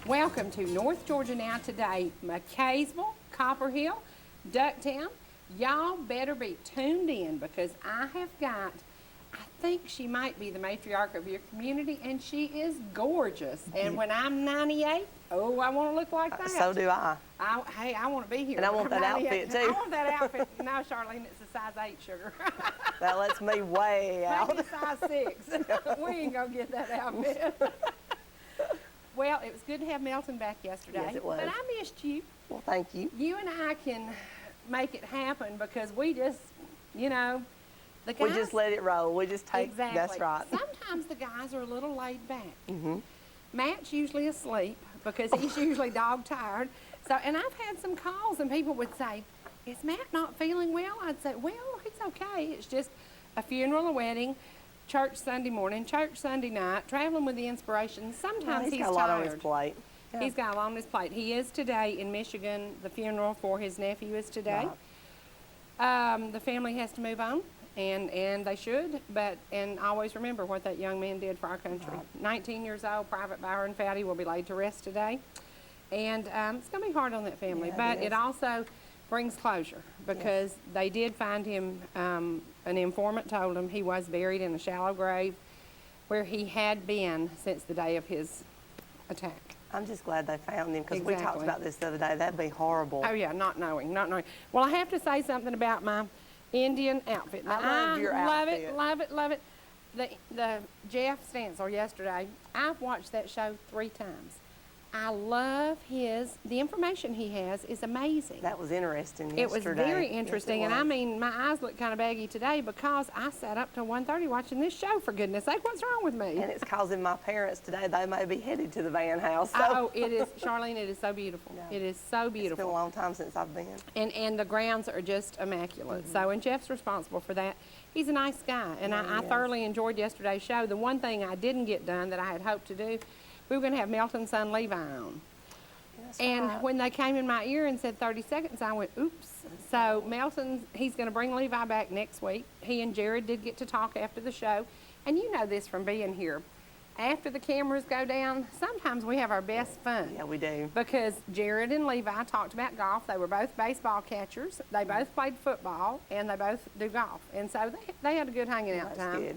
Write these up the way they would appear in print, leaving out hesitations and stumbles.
Welcome to North Georgia Now Today, McCaysville, Copper Hill, Ducktown. Y'all better be tuned in because I have got, I think she might be the matriarch of your community, and she is gorgeous. And when I'm 98, oh, I want to look like that. So do I. Hey, I want to be here. And I want that outfit too. I want that outfit. No, Charlene, it's a size 8, sugar. That lets me way out. Maybe a size 6. We ain't going to get that outfit. Well, it was good to have Melton back yesterday. Yes, it was. But I missed you. Well, thank you. You and I can make it happen because we just, you know, the guys. We just let it roll. We just take, exactly. That's right. Sometimes the guys are a little laid back. Mm-hmm. Matt's usually asleep because he's usually dog tired. So, and I've had some calls and people would say, is Matt not feeling well? I'd say, well, he's okay. It's just a funeral, a wedding, church Sunday morning, church Sunday night, traveling with the inspiration. Sometimes he's he's got a lot tired. on his plate. Yeah. He's got a lot on his plate. He is today in Michigan. The funeral for his nephew is today. Right. The family has to move on, and they should. And always remember what that young man did for our country. Right. 19 years old, Private Byron Fowdy will be laid to rest today. And it's going to be hard on that family, Yeah, but it also brings closure because they did find him, an informant told him he was buried in a shallow grave where he had been since the day of his attack. I'm just glad they found him because we talked Exactly. about this the other day. That'd be horrible. Oh yeah, not knowing. Well, I have to say something about my Indian outfit. Now, I love your outfit. Love it. The Jeff Stansel yesterday, I've watched that show 3 times. I love the information he has is amazing. That was interesting It was yesterday. very interesting, Yes, it and I was. mean, my eyes look kind of baggy today because I sat up till 1:30 watching this show, for goodness sake. What's wrong with me? And it's causing my parents today, they may be headed to the Van House. So. Oh, it is, Charlene, it is so beautiful. Yeah. It is so It's been a beautiful. long time since I've been. And the grounds are just immaculate. So, and Jeff's responsible for that. He's a nice guy, and Yeah, I he is. thoroughly enjoyed yesterday's show. The one thing I didn't get done that I had hoped to do, we were going to have Melton's son Levi on. That's And right. when they came in my ear and said 30 seconds, I went, oops. So Melton, he's going to bring Levi back next week. He and Jared did get to talk after the show. And you know this from being here. After the cameras go down, sometimes we have our best fun. Yeah, we do. Because Jared and Levi talked about golf. They were both baseball catchers. They both played football, and they both do golf. And so they had a good hanging out That's time. good.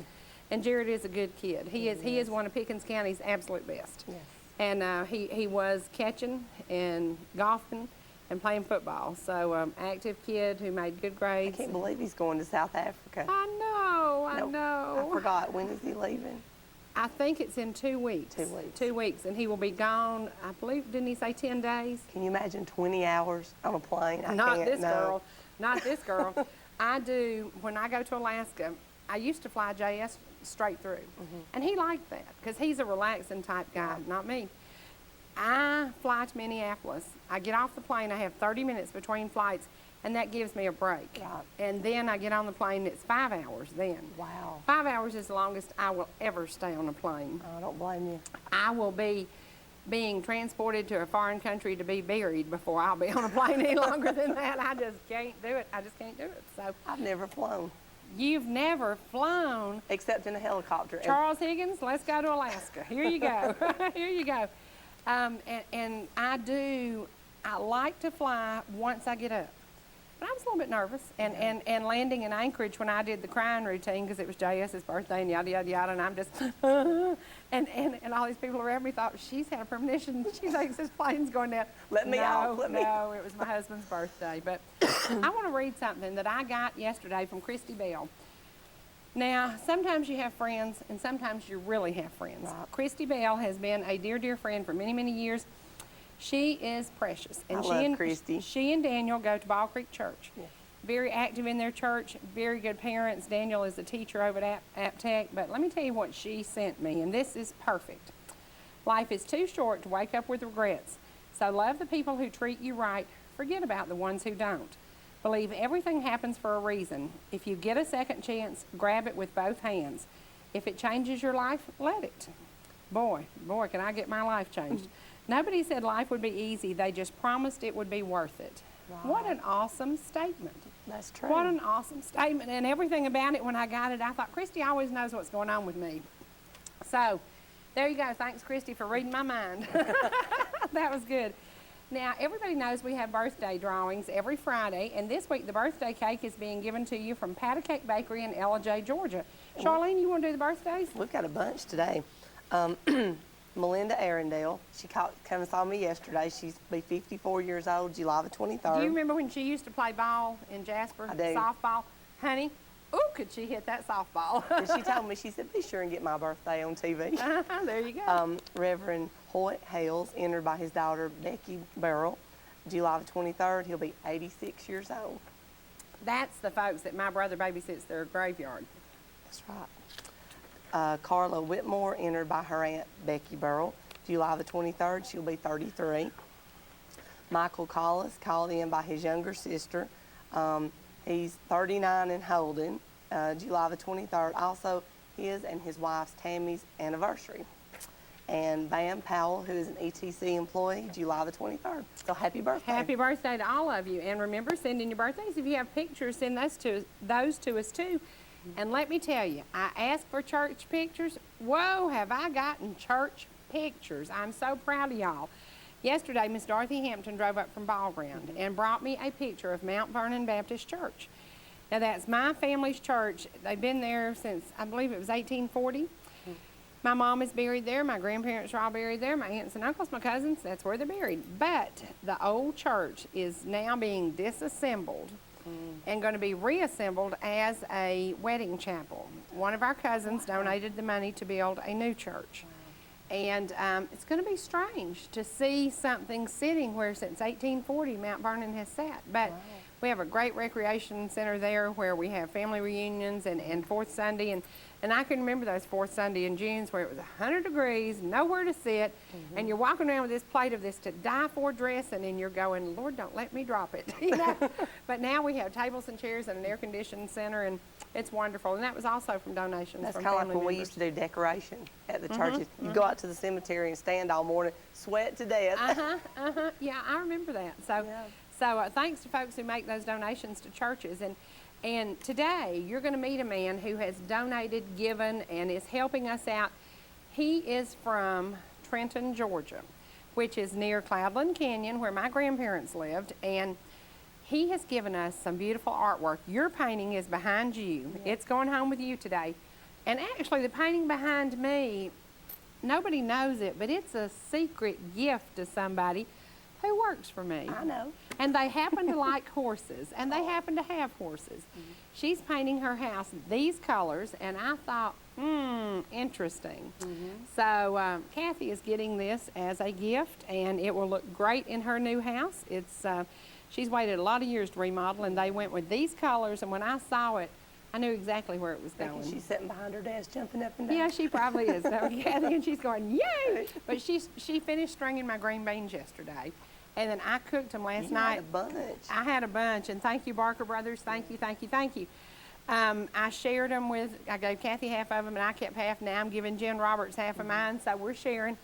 And Jared is a good kid. He is one of Pickens County's absolute best. Yes. And he was catching and golfing and playing football. So active kid who made good I grades. can't believe he's going to South Africa. I Nope, know. I forgot. When is he leaving? I think it's in 2 weeks. 2 weeks. 2 weeks, and he will be gone, I believe, didn't he say 10 days? Can you imagine 20 hours on a plane? I Not can't, this no. girl. Not this girl. I do, when I go to Alaska, I used to fly JS straight through. And he liked that because he's a relaxing type guy, not me. I fly to Minneapolis. I get off the plane. I have 30 minutes between flights, and that gives me a break. Right. And then I get on the plane. It's 5 hours then. Wow. 5 hours is the longest I will ever stay on a plane. I don't blame you. I will be being transported to a foreign country to be buried before I'll be on a plane any longer than that. I just can't do it. I just can't do it. So I've never flown, you've never flown. except in a helicopter. Charles Higgins, let's go to Alaska. Here you go. Here you go. And I like to fly once I get up. But I was a little bit nervous. And landing in Anchorage when I did the crying routine, because it was JS's birthday and yada, yada, yada, and I'm just, and all these people around me thought, she's had a premonition. She thinks this plane's going down. Let me off, let me- No, it was my husband's birthday. But I want to read something that I got yesterday from Christy Bell. Now, sometimes you have friends, and sometimes you really have friends. Right. Christy Bell has been a dear, dear friend for many, many years. She is precious. And I she love and Christy. She and Daniel go to Ball Creek Church. Yeah. Very active in their church, very good parents. Daniel is a teacher over at App But let me tell you what she sent me, and this is perfect. Life is too short to wake up with regrets. So love the people who treat you right. Forget about the ones who don't. Believe everything happens for a reason. If you get a second chance, grab it with both hands. If it changes your life, let it. Boy, can I get my life changed. Nobody said life would be easy. They just promised it would be worth it. Wow. What an awesome statement. That's true. What an awesome statement. And everything about it, when I got it, I thought, Christy always knows what's going on with me. So there you go. Thanks, Christy, for reading my mind. That was good. Now, everybody knows we have birthday drawings every Friday, and this week the birthday cake is being given to you from Pat a Cake Bakery in Ella, Georgia. Charlene, you want to do the birthdays? We've got a bunch today. Melinda Arundel, she came and saw me yesterday. She's be 54 years old, July the 23rd. Do you remember when she used to play ball in Jasper? I do. Softball? Honey, ooh, could she hit that softball? And she told me, she said, be sure and get my birthday on TV. There you go. Reverend Hoyt Hales, entered by his daughter Becky Burrell, July the 23rd. He'll be 86 years old. That's the folks that my brother babysits their graveyard. That's right. Carla Whitmore, entered by her aunt Becky Burrell, July the 23rd. She'll be 33. Michael Collis, called in by his younger sister. He's 39 and holding, July the 23rd. Also, his and his wife's Tammy's anniversary. And Bam Powell, who is an ETC employee, July the 23rd. So happy birthday. Happy birthday to all of you. And remember, send in your birthdays. If you have pictures, send those to us too. And let me tell you, I asked for church pictures. Whoa, have I gotten church pictures. I'm so proud of y'all. Yesterday, Miss Dorothy Hampton drove up from Ball Ground and brought me a picture of Mount Vernon Baptist Church. Now, that's my family's church. They've been there since, I believe it was 1840. My mom is buried there. My grandparents are all buried there. My aunts and uncles, my cousins, that's where they're buried. But the old church is now being disassembled and going to be reassembled as a wedding chapel. One of our cousins donated the money to build a new church. And it's going to be strange to see something sitting where since 1840 Mount Vernon has sat. But we have a great recreation center there where we have family reunions and fourth Sunday. And I can remember those fourth Sunday in June where it was 100 degrees, nowhere to sit, and you're walking around with this plate of this to die for dressing, and you're going, Lord, don't let me drop it. You know? But now we have tables and chairs and an air-conditioned center, and it's wonderful. And that was also from donations That's from kind of family like when we members. used to do decoration at the churches. You go out to the cemetery and stand all morning, sweat to death. Yeah, I remember that. So, thanks to folks who make those donations to churches. And today, you're going to meet a man who has donated, given, and is helping us out. He is from Trenton, Georgia, which is near Cloudland Canyon, where my grandparents lived. And he has given us some beautiful artwork. Your painting is behind you. It's going home with you today. And actually, the painting behind me, nobody knows it, but it's a secret gift to somebody who works for me. I know. And they happen to like horses, and they happen to have horses. She's painting her house these colors, and I thought, interesting. So Kathy is getting this as a gift, and it will look great in her new house. It's she's waited a lot of years to remodel, and they went with these colors, and when I saw it, I knew exactly where it was going. She's sitting behind her desk jumping up and down. Yeah, she probably is, though, Kathy, and she's going, yay! But she finished stringing my green beans yesterday. And then I cooked them last night. Had a bunch. I had a bunch, and thank you, Barker Brothers. Thank you, thank you, thank you. I shared them I gave Kathy half of them, and I kept half. Now I'm giving Jen Roberts half of mine, so we're sharing.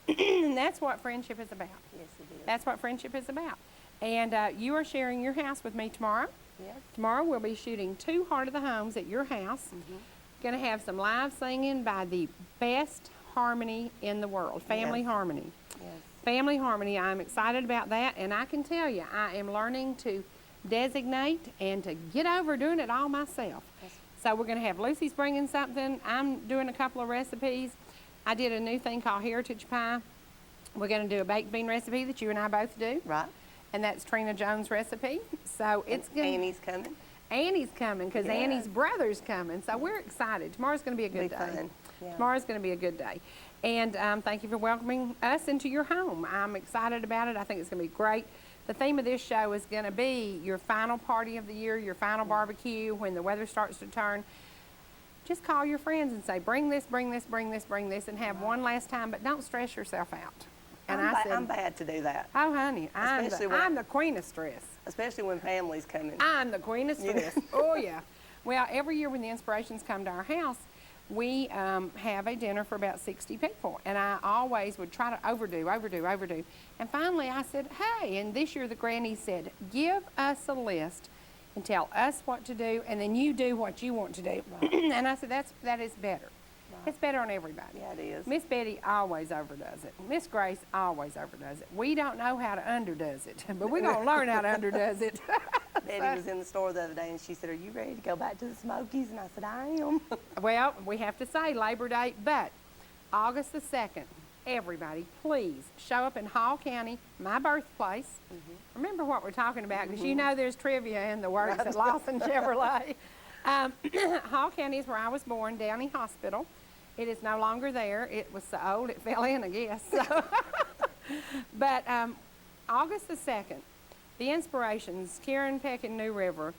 And that's what friendship is about. Yes, it is. That's what friendship is about. And you are sharing your house with me tomorrow. Yes. Tomorrow we'll be shooting 2 Heart of the Homes at your house. Going to have some live singing by the best harmony in the world, Family Harmony. Yes. Family Harmony, I'm excited about that, and I can tell you, I am learning to designate and to get over doing it all myself. So we're going to have Lucy's bringing something. I'm doing a couple of recipes. I did a new thing called Heritage Pie. We're going to do a baked bean recipe that you and I both do. Right. And that's Trina Jones' recipe. So it's going. Annie's coming. Annie's coming because Annie's brother's coming. So we're excited. Tomorrow's going to be a good day. Fun. Yeah. Tomorrow's going to be a good day. And thank you for welcoming us into your home. I'm excited about it. I think it's going to be great. The theme of this show is going to be your final party of the year, your final barbecue, when the weather starts to turn. Just call your friends and say, bring this, bring this, bring this, bring this, and have one last time, but don't stress yourself out. And I'm bad to do that. Oh, honey, I'm the queen of stress. Especially when family's coming. I'm the queen of stress. Oh, yeah. Well, every year when the Inspirations come to our house, we have a dinner for about 60 people. And I always would try to overdo. And finally I said, hey, and this year the granny said, give us a list and tell us what to do, and then you do what you want to do. And I said, that is better. It's better on everybody. Yeah, it is. Miss Betty always overdoes it. Miss Grace always overdoes it. We don't know how to underdoes it, but we're going to learn how to underdoes it. Betty was in the store the other day and she said, "Are you ready to go back to the Smokies?" And I said, "I am." Well, we have to say Labor Day, but August the 2nd, everybody, please show up in Hall County, my birthplace. Remember what we're talking about, because you know there's trivia in the works at Lawson Chevrolet. Hall County is where I was born, Downey Hospital. It is no longer there. It was so old it fell in, I guess. So. But August the 2nd, the Inspirations, Karen Peck and New River,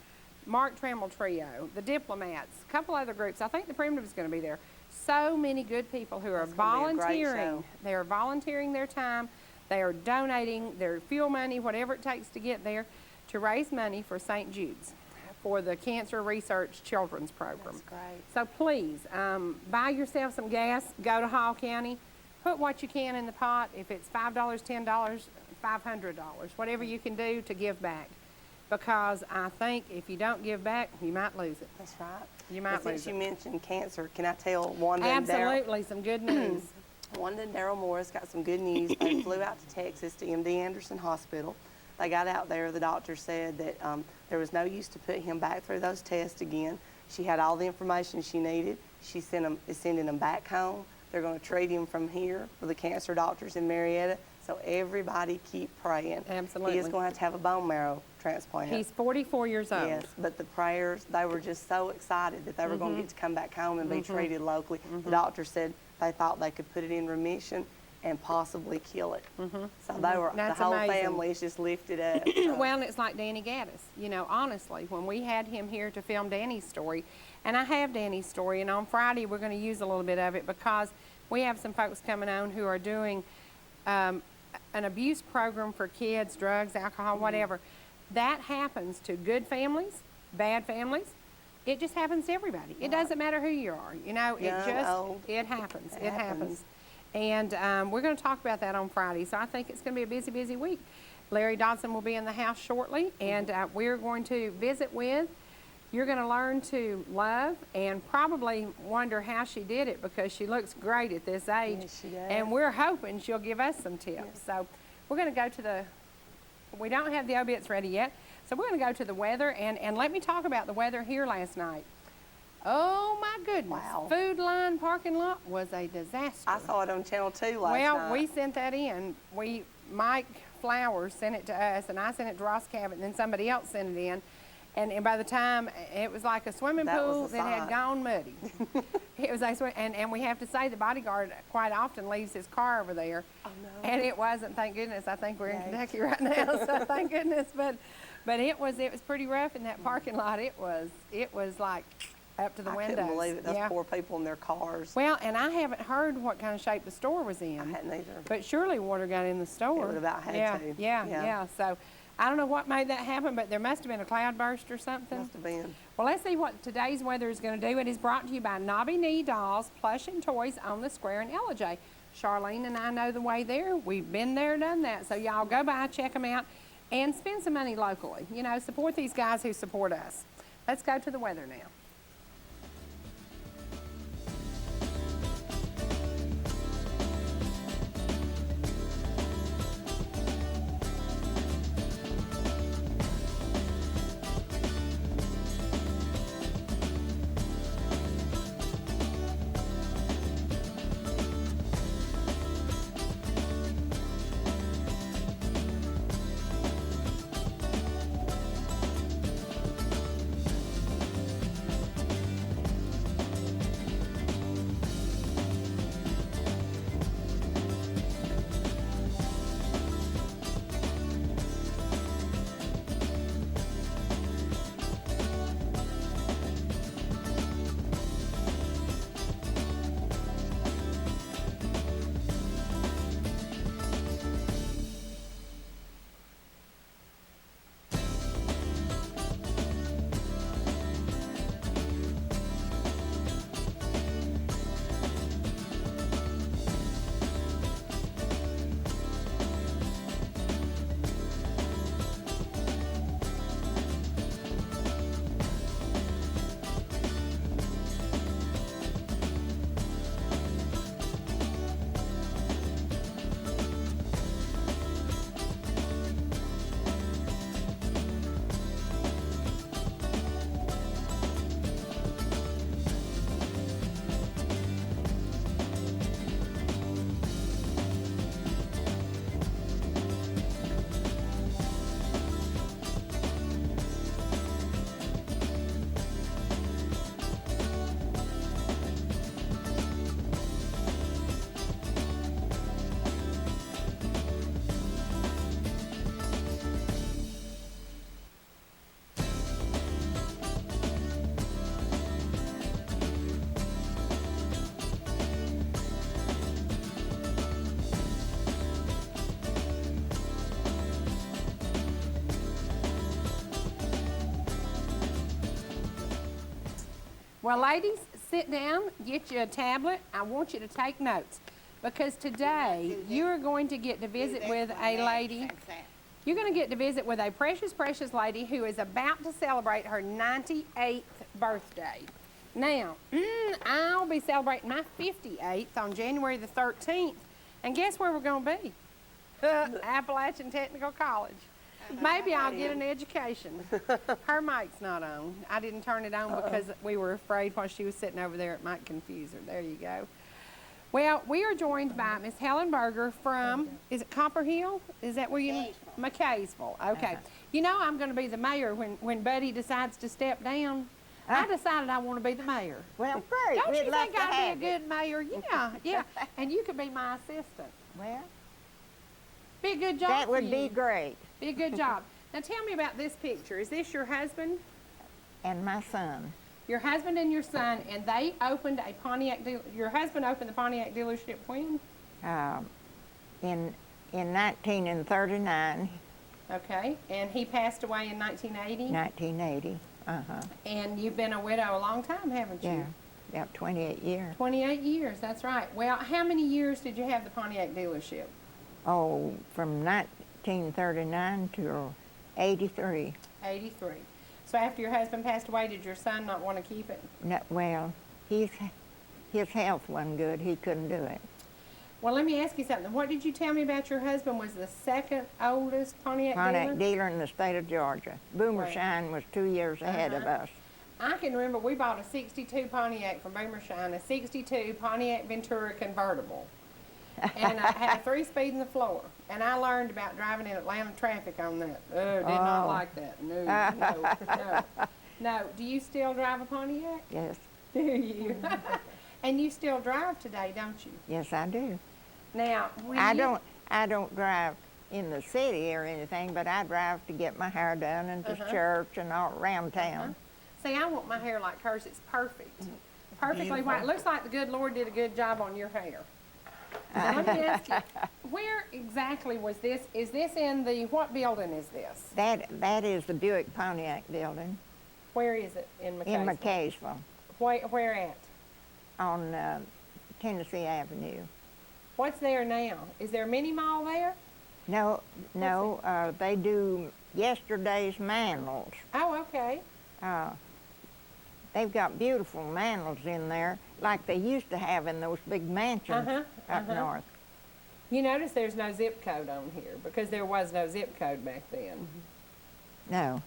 Mark Trammell Trio, the Diplomats, a couple other groups. I think the Primitive's going to be there. So many good people who are That's gonna be a great volunteering. show. They are volunteering their time. They are donating their fuel money, whatever it takes to get there, to raise money for St. Jude's for the Cancer Research Children's Program. That's great. So please, buy yourself some gas, go to Hall County, put what you can in the pot. If it's $5, $10, $500, whatever you can do to give back. Because I think if you don't give back, you might lose it. That's right. You might And lose since you it. mentioned cancer, can I tell Wanda and Daryl? Absolutely, some good news. Wanda and Daryl Morris got some good news. They flew out to Texas to MD Anderson Hospital. They got out there. The doctor said that there was no use to put him back through those tests again. She had all the information she needed. She is sending him back home. They're going to treat him from here for the cancer doctors in Marietta. So everybody keep praying. Absolutely. He is going to have a bone marrow transplant. He's 44 years old. Yes, but the prayers, they were just so excited that they were going to get to come back home and be treated locally. The doctor said they thought they could put it in remission and possibly kill it. So they were, That's the whole amazing. family is just lifted up. So. Well, and it's like Danny Gaddis. You know, honestly, when we had him here to film Danny's story, and I have Danny's story, and on Friday we're going to use a little bit of it because we have some folks coming on who are doing an abuse program for kids, drugs, alcohol, whatever. That happens to good families, bad families. It just happens to everybody. It doesn't matter who you are. You know, Young, old. it happens. It It happens. happens. And we're going to talk about that on Friday. So I think it's going to be a busy, busy week. Larry Dodson will be in the house shortly, and we're going to visit with. You're going to learn to love and probably wonder how she did it because she looks great at this age. Yes, she does. And we're hoping she'll give us some tips. So we're going to go to we don't have the obits ready yet. So we're going to go to the weather, and let me talk about the weather here last night. Oh my goodness. Wow. Food Line parking lot was a disaster. I saw it on Channel 2 last Well, night. we sent that in. Mike Flowers sent it to us, and I sent it to Ross Cabot, and then somebody else sent it in. And by the time, it was like a swimming That was pool a that had sight. gone muddy. It was and we have to say the bodyguard quite often leaves his car over there. Oh, no. And it wasn't, thank goodness. I think we're in Yay. Kentucky right now, so thank goodness. But it was pretty rough in that parking lot. It was like up to the I windows. couldn't believe it. Those Yeah. poor people in their cars. Well, and I haven't heard what kind of shape the store was in. I hadn't either. But surely water got in the store. would about had yeah, to. Yeah, Yeah. yeah. So I don't know what made that happen, but there must have been a cloud burst or something. Must have been. Well, let's see what today's weather is going to do. It is brought to you by Knobby Knee Dolls, Plush and Toys on the Square in LJ. Charlene and I know the way there. We've been there, done that. So y'all go by, check them out, and spend some money locally. You know, support these guys who support us. Let's go to the weather now. Well, ladies, sit down, get you a tablet. I want you to take notes because today you are going to get to visit with a lady. You're going to get to visit with a precious, precious lady who is about to celebrate her 98th birthday. Now, I'll be celebrating my 58th on January the 13th. And guess where we're going to be? Appalachian Technical College. Maybe I'll get an education. Her mic's not on. I didn't turn it on because we were afraid while she was sitting over there it might confuse her. There you go. Well, we are joined by Miss Helen Berger from, is it Copper Hill? Is that where you? McCaysville. Okay. You know I'm going to be the mayor when Buddy decides to step down. I decided I want to be the mayor. Well, great. Don't We'd you love think to I'd have be a good mayor? Yeah, yeah. And you could be my assistant. Well, Be a good job that for would you. be great. Be a good job. Now tell me about this picture. Is this your husband? And my son. Your husband and your son, and they opened a Pontiac your husband opened the Pontiac dealership when? In 1939, Okay, and he passed away in 1980? 1980. And you've been a widow a long time, haven't you? Yeah, about 28 years. 28 years, that's right. Well, how many years did you have the Pontiac dealership? Oh, from 1939 to 83. 83. So after your husband passed away, did your son not want to keep it? No, well, his health wasn't good. He couldn't do it. Well, let me ask you something. What did you tell me about your husband was the second oldest Pontiac Pontiac dealer? dealer in the state of Georgia. Boomershine was 2 years ahead of us. I can remember we bought a 62 Pontiac from Boomershine, a 62 Pontiac Ventura convertible. And I had a 3-speed in the floor. And I learned about driving in Atlanta traffic on that. Oh, did not like that. No, no. No. Do you still drive a Pontiac? Yes, Do you? And you still drive today, don't you? yes, I do. Now, when I don't drive in the city or anything, but I drive to get my hair done and to church and all around town. See, I want my hair like hers. It's perfect. Perfectly white. It looks like the good Lord did a good job on your hair. Now, let me ask you, where exactly was this? Is this in the, what building is this? That is the Buick Pontiac building Where is it in McCaysville? in McCaysville Where at? on Tennessee Avenue. What's there now? Is there a mini mall there? No, they do yesterday's manors. Oh, okay. They've got beautiful manors in there, like they used to have in those big mansions up north. You notice there's no zip code on here because there was no zip code back then. No,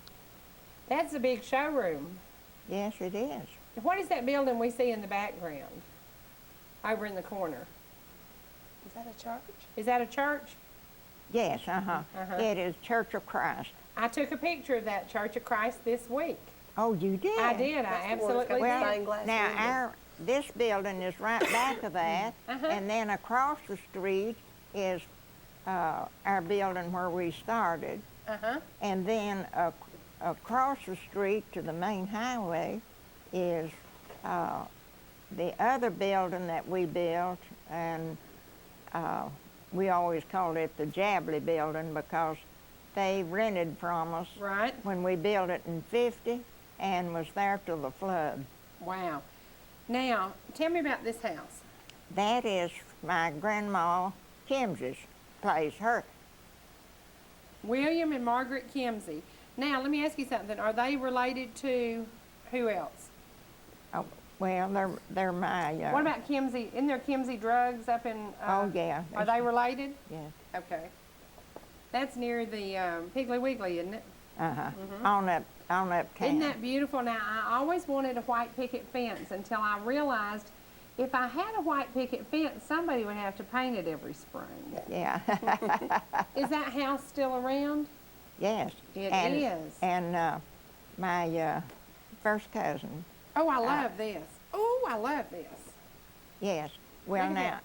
That's a big showroom. yes, it is. What is that building we see in the background? Over in the corner. Is that a church? Is that a church? Yes, It is Church of Christ. I took a picture of that Church of Christ this week. Oh, you did? I did. I That's the one that's absolutely got the Well, did. stained glass now window. this building is right back of that, and then across the street is our building where we started, and then across the street to the main highway is the other building that we built, and we always called it the Jabley building because they rented from us Right. when we built it in '50 and was there till the flood. Wow. Now, tell me about this house. That is my grandma Kimsey's place. Her, William and Margaret Kimsey. Now, let me ask you something. Are they related to who else? oh, well, they're my. What about Kimsey? Isn't there Kimsey Drugs up in? Oh yeah. Are they related? Yeah. Okay. That's near the Piggly Wiggly, isn't it? On uptown. Isn't that beautiful? Now, I always wanted a white picket fence until I realized if I had a white picket fence, somebody would have to paint it every spring. Yeah. Is that house still around? Yes. It and, is. And my first cousin. Oh, I love this. Oh, I love this. Yes. Well, Look at now. that.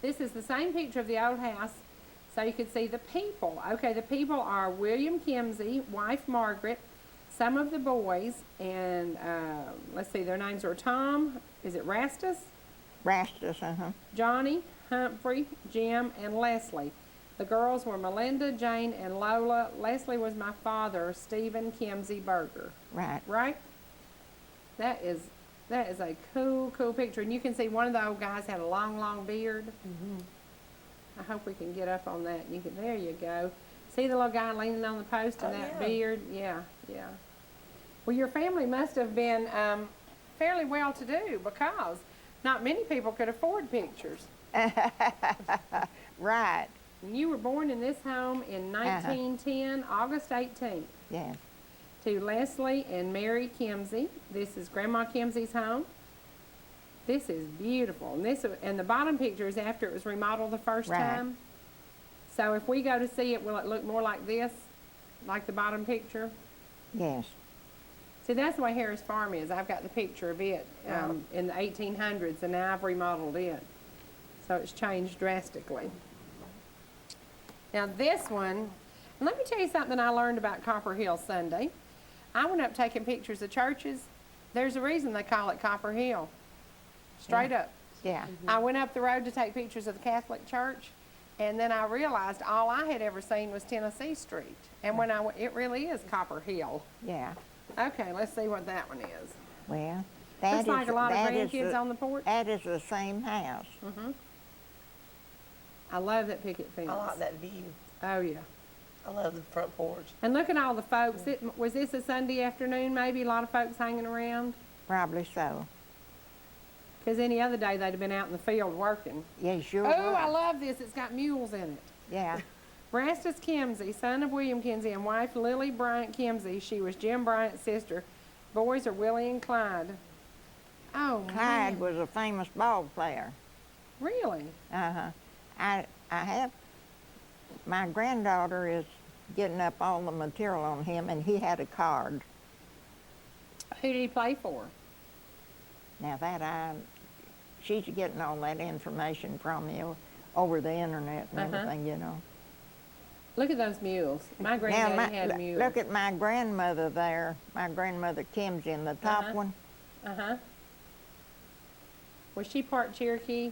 This is the same picture of the old house, so you can see the people. Okay, the people are William Kimsey, wife Margaret, some of the boys, and let's see, their names are Tom, is it Rastus? Rastus, Johnny, Humphrey, Jim, and Leslie. The girls were Melinda, Jane, and Lola. Leslie was my father, Stephen Kimsey Berger. Right. Right? That is That is a cool, cool picture. And you can see one of the old guys had a long, long beard. I hope we can get up on that. You can, there you go. See the little guy leaning on the post and that beard? Yeah, yeah. Well, your family must have been fairly well-to-do because not many people could afford pictures. Right. And you were born in this home in 1910, August 18th. Yes. To Leslie and Mary Kimsey. This is Grandma Kimsey's home. This is beautiful. And the bottom picture is after it was remodeled the first time. So if we go to see it, will it look more like this? Like the bottom picture? Yes. See, that's the way Harris Farm is. I've got the picture of it in the 1800s, and now I've remodeled it. So it's changed drastically. Now this one, let me tell you something I learned about Copper Hill Sunday. I went up taking pictures of churches. There's a reason they call it Copper Hill. Straight up. Yeah. I went up the road to take pictures of the Catholic Church, and then I realized all I had ever seen was Tennessee Street. And when I went, it really is Copper Hill. Yeah. Okay, let's see what that one is. Well, that Looks like a lot of that is grandkids on the porch. That is the same house. I love that picket fence. I like that view. Oh, yeah. I love the front porch. And look at all the folks. Was this a Sunday afternoon, maybe? A lot of folks hanging around? Probably so. Because any other day, they'd have been out in the field working. Yeah, sure. Oh, would. I love this. It's got mules in it. Yeah. Rastus Kimsey, son of William Kimsey and wife Lily Bryant Kimsey. She was Jim Bryant's sister. Boys are Willie and Clyde. Oh, Clyde man. was a famous ball player. Really? Uh-huh. I have, my granddaughter is getting up all the material on him, and he had a card. Who did he play for? Now that she's getting all that information from you over the internet and everything, you know. Look at those mules. My granddaddy had mules. Look at my grandmother there, my grandmother Kim's in the top one. Was she part Cherokee?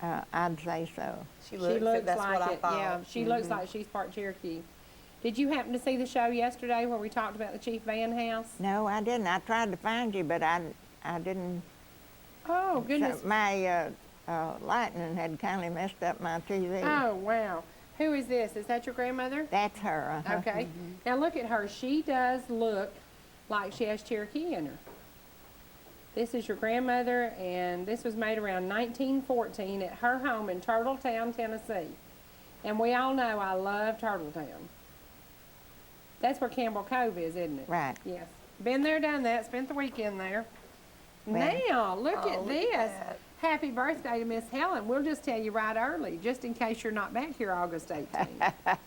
I'd say so. She looks like that's what I it. thought. Yeah, she looks like she's part Cherokee. Did you happen to see the show yesterday where we talked about the Chief Van House? No, I didn't. I tried to find you, but I didn't. Oh, goodness. My lightning had kind of messed up my TV. Oh, wow. Who is this? Is that your grandmother? That's her. Okay. Now look at her. She does look like she has Cherokee in her. This is your grandmother, and this was made around 1914 at her home in Turtletown, Tennessee. And we all know I love Turtletown. That's where Campbell Cove is, isn't it? Right. Yes. Been there, done that. Spent the weekend there. Well, Now, look at look this. at that. Happy birthday to Miss Helen. We'll just tell you right early, just in case you're not back here August 18th.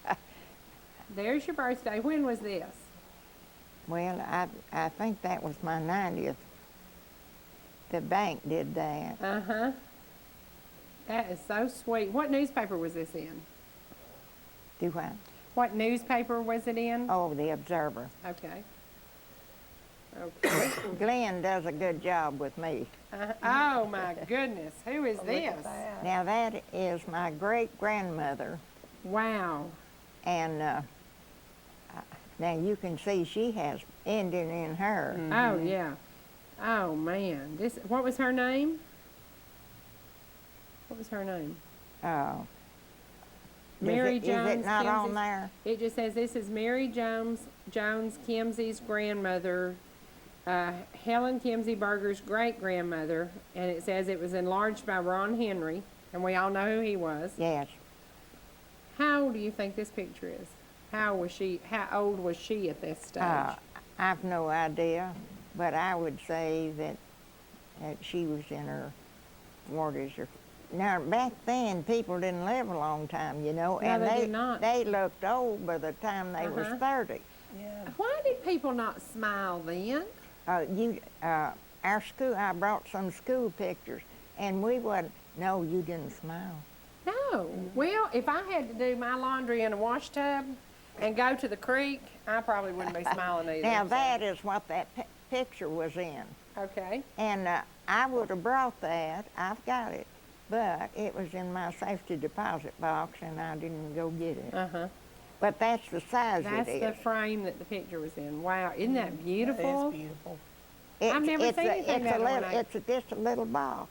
There's your birthday. When was this? Well, I think that was my 90th. The bank did that. Uh-huh. That is so sweet. What newspaper was this in? Do what? What newspaper was it in? Oh, the Observer. Okay. Okay. Glenn does a good job with me. Oh, my goodness. Who is Look this? at that. Now, that is my great-grandmother, Wow. and now you can see she has Indian in her. Oh, yeah. Oh, man. What was her name? What was her name? Oh. Mary Jones. Is it not on Kimsey's- there? It just says this is Mary Jones Kimsey's grandmother, Helen Kimsey Berger's great-grandmother, and it says it was enlarged by Ron Henry, and we all know who he was. Yes. How old do you think this picture is? How old was she at this stage? I've no idea, but I would say that she was in her 40s or. Now, back then, people didn't live a long time, you know, No, and they did not. they looked old by the time they was 30. Yeah. Why did people not smile then? Our school, I brought some school pictures, and we wasn't. No, you didn't smile. No. Well, if I had to do my laundry in a wash tub and go to the creek, I probably wouldn't be smiling either. Now so- that is what that picture was in, Okay. and I would have brought that. I've got it, but it was in my safety deposit box, and I didn't go get it. Uh-huh. But that's the size That's it the is. frame that the picture was in. Wow, isn't that beautiful? That is beautiful. I've never seen anything that ornate. It's just a little box.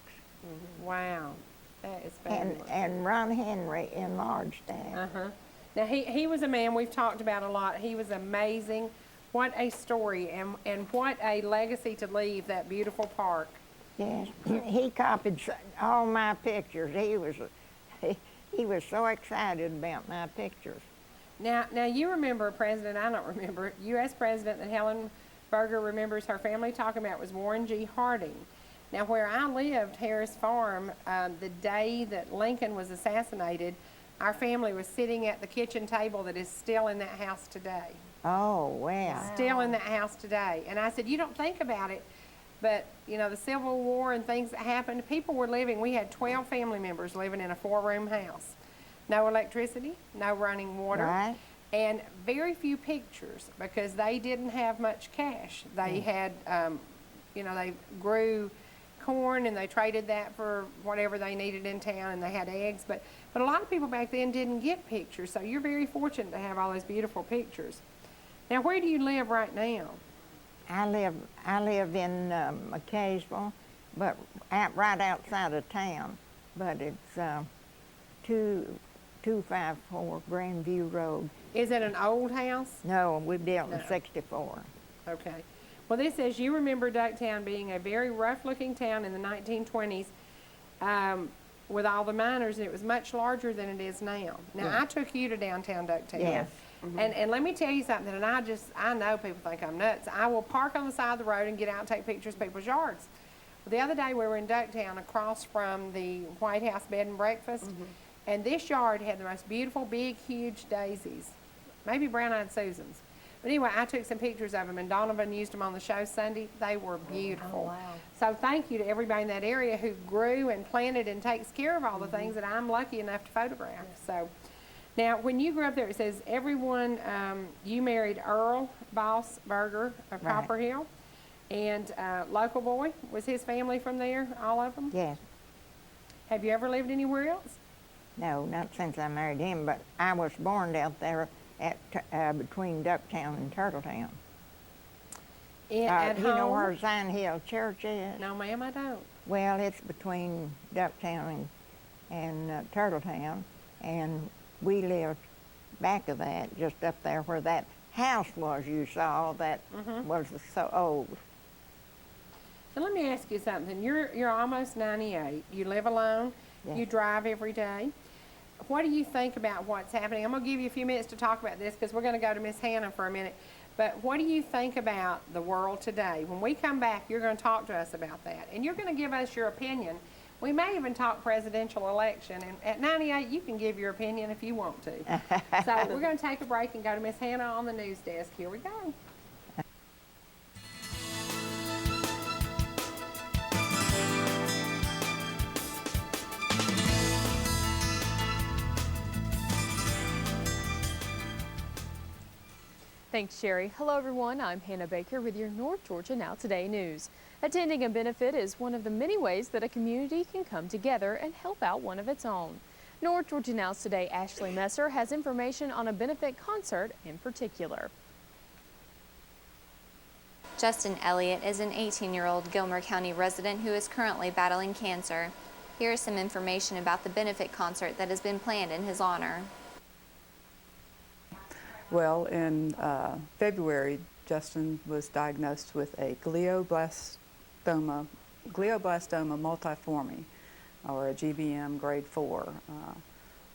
Wow, that is fabulous. And Ron Henry enlarged that. Now, he was a man we've talked about a lot. He was amazing. What a story and what a legacy to leave that beautiful park. Yes, he copied all my pictures. He was so excited about my pictures. Now you remember a president, I don't remember, U.S. president that Helen Berger remembers her family talking about was Warren G. Harding. Now, where I lived, Harris Farm, the day that Lincoln was assassinated, our family was sitting at the kitchen table that is still in that house today. Oh, wow. Still in that house today. And I said, you don't think about it, but, you know, the Civil War and things that happened, people were living, we had 12 family members living in a 4-room house. No electricity, no running water. Right. And very few pictures because they didn't have much cash. They had, you know, they grew corn and they traded that for whatever they needed in town, and they had eggs. But a lot of people back then didn't get pictures, so you're very fortunate to have all those beautiful pictures. Now, where do you live right now? I live in McCaysville, but right outside of town. But it's 254 Grandview Road. Is it an old house? No, we built in No. '64. Okay. Well, this says you remember Ducktown being a very rough-looking town in the 1920s with all the miners, and it was much larger than it is now. Now, I took you to downtown Ducktown. Yes. And let me tell you something, and I know people think I'm nuts. I will park on the side of the road and get out and take pictures of people's yards. Well, the other day we were in Ducktown across from the White House Bed and Breakfast, and this yard had the most beautiful, big, huge daisies, maybe brown-eyed Susans. But anyway, I took some pictures of them, and Donovan used them on the show Sunday. They were beautiful. wow. So thank you to everybody in that area who grew and planted and takes care of all the things that I'm lucky enough to photograph. So now, when you grew up there, it says everyone, you married Earl Boss Berger of Right. Copper Hill, and local boy, was his family from there, all of them? Yes. Have you ever lived anywhere else? No, not since I married him, but I was born out there at between Ducktown and Turtletown. At You home? know where Zion Hill Church is? No, ma'am, I don't. Well, it's between Ducktown and Turtletown, and we lived back of that, just up there where that house was you saw that was so old. So let me ask you something. You're almost 98. You live alone. Yes. You drive every day. What do you think about what's happening? I'm going to give you a few minutes to talk about this because we're going to go to Miss Hannah for a minute. But what do you think about the world today? When we come back, you're going to talk to us about that. And you're going to give us your opinion. We may even talk presidential election. And at 98, you can give your opinion if you want to. So we're going to take a break and go to Miss Hannah on the news desk. Here we go. Thanks, Cherie. Hello, everyone. I'm Hannah Baker with your North Georgia Now Today news. Attending a benefit is one of the many ways that a community can come together and help out one of its own. North Georgia Now's Today Ashley Messer has information on a benefit concert in particular. Justin Elliott is an 18-year-old Gilmer County resident who is currently battling cancer. Here is some information about the benefit concert that has been planned in his honor. Well, in February, Justin was diagnosed with a glioblastoma multiforme, or a GBM grade 4.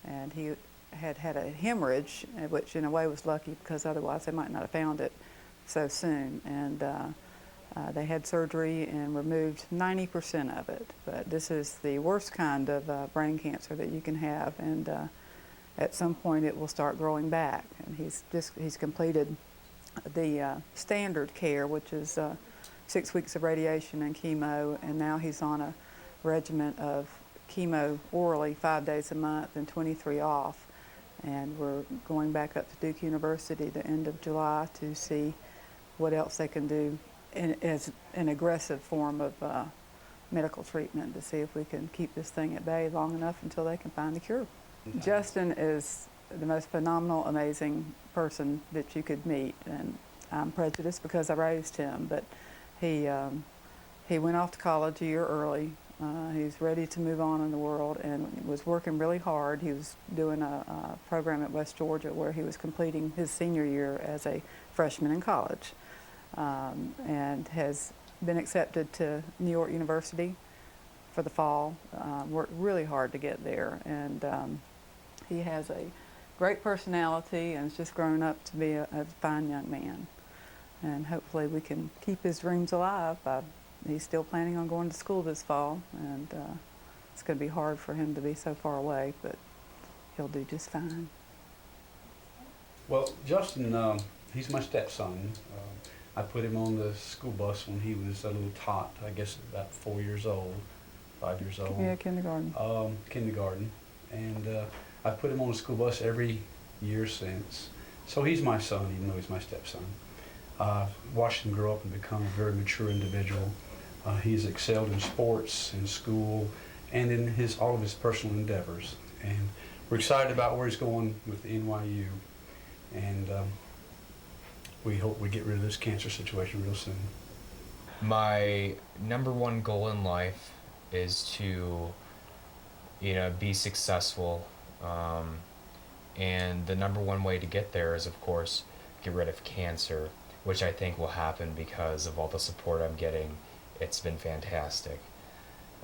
And he had a hemorrhage, which in a way was lucky because otherwise they might not have found it so soon. And they had surgery and removed 90% of it. But this is the worst kind of brain cancer that you can have. And at some point it will start growing back, and he's completed the standard care, which is 6 weeks of radiation and chemo, and now he's on a regimen of chemo orally 5 days a month and 23 off, and we're going back up to Duke University the end of July to see what else they can do as an aggressive form of medical treatment to see if we can keep this thing at bay long enough until they can find a cure. Justin is the most phenomenal, amazing person that you could meet, and I'm prejudiced because I raised him, but he went off to college a year early. He's ready to move on in the world and was working really hard. He was doing a program at West Georgia where he was completing his senior year as a freshman in college, and has been accepted to New York University for the fall. Worked really hard to get there, and he has a great personality and has just grown up to be a fine young man. And hopefully we can keep his dreams alive. He's still planning on going to school this fall, and it's going to be hard for him to be so far away, but he'll do just fine. Well, Justin, he's my stepson. I put him on the school bus when he was a little tot, I guess about 4 years old, 5 years old. Yeah, kindergarten. Kindergarten. And I've put him on the school bus every year since. So he's my son, even though he's my stepson. Watched him grow up and become a very mature individual. He's excelled in sports, in school, and in all of his personal endeavors. And we're excited about where he's going with NYU. And we hope we get rid of this cancer situation real soon. My number one goal in life is to, be successful. And the number one way to get there is, of course, get rid of cancer, which I think will happen because of all the support I'm getting. It's been fantastic.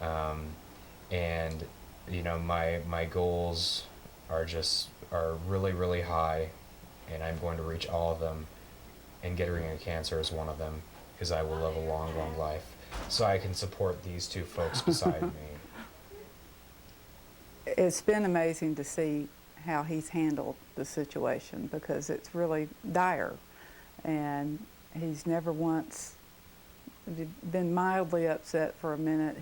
And, my goals are really, really high, and I'm going to reach all of them, and getting rid of cancer is one of them, because I will live a long, long life. So I can support these two folks beside me. It's been amazing to see how he's handled the situation, because it's really dire. And he's never once been mildly upset for a minute.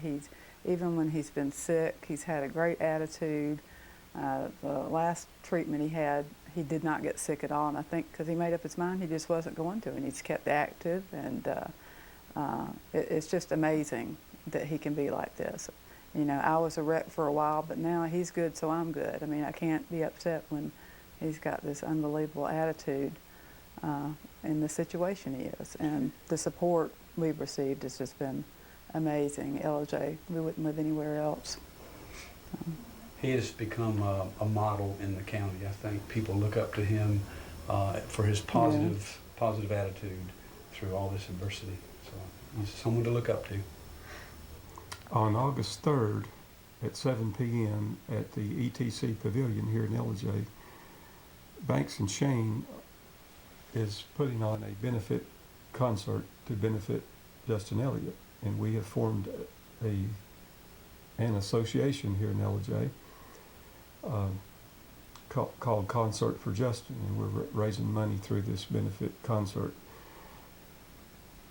Even when he's been sick, he's had a great attitude. The last treatment he had, he did not get sick at all, and I think because he made up his mind he just wasn't going to, and he's kept active, and it's just amazing that he can be like this. I was a wreck for a while, but now he's good, so I'm good. I mean, I can't be upset when he's got this unbelievable attitude in the situation he is, and the support we've received has just been amazing. LJ, we wouldn't live anywhere else. He has become a model in the county. I think people look up to him for his positive attitude through all this adversity. So he's someone to look up to. On August 3rd at 7 p.m. at the ETC Pavilion here in LJ, Banks and Shane is putting on a benefit concert to benefit Justin Elliott, and we have formed an association here in LJ called Concert for Justin, and we're raising money through this benefit concert.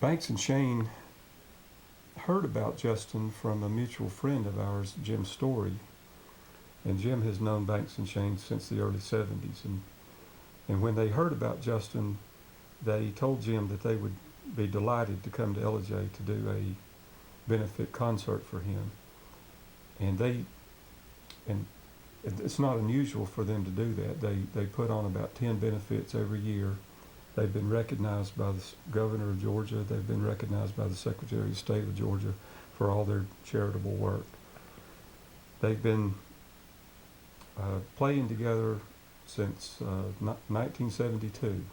Banks and Shane heard about Justin from a mutual friend of ours, Jim Story, and Jim has known Banks and Shane since the early 70s, and when they heard about Justin, they told Jim that they would be delighted to come to LJ to do a benefit concert for him. And it's not unusual for them to do that. They put on about 10 benefits every year. They've been recognized by the governor of Georgia. They've been recognized by the Secretary of State of Georgia for all their charitable work. They've been playing together since 1972.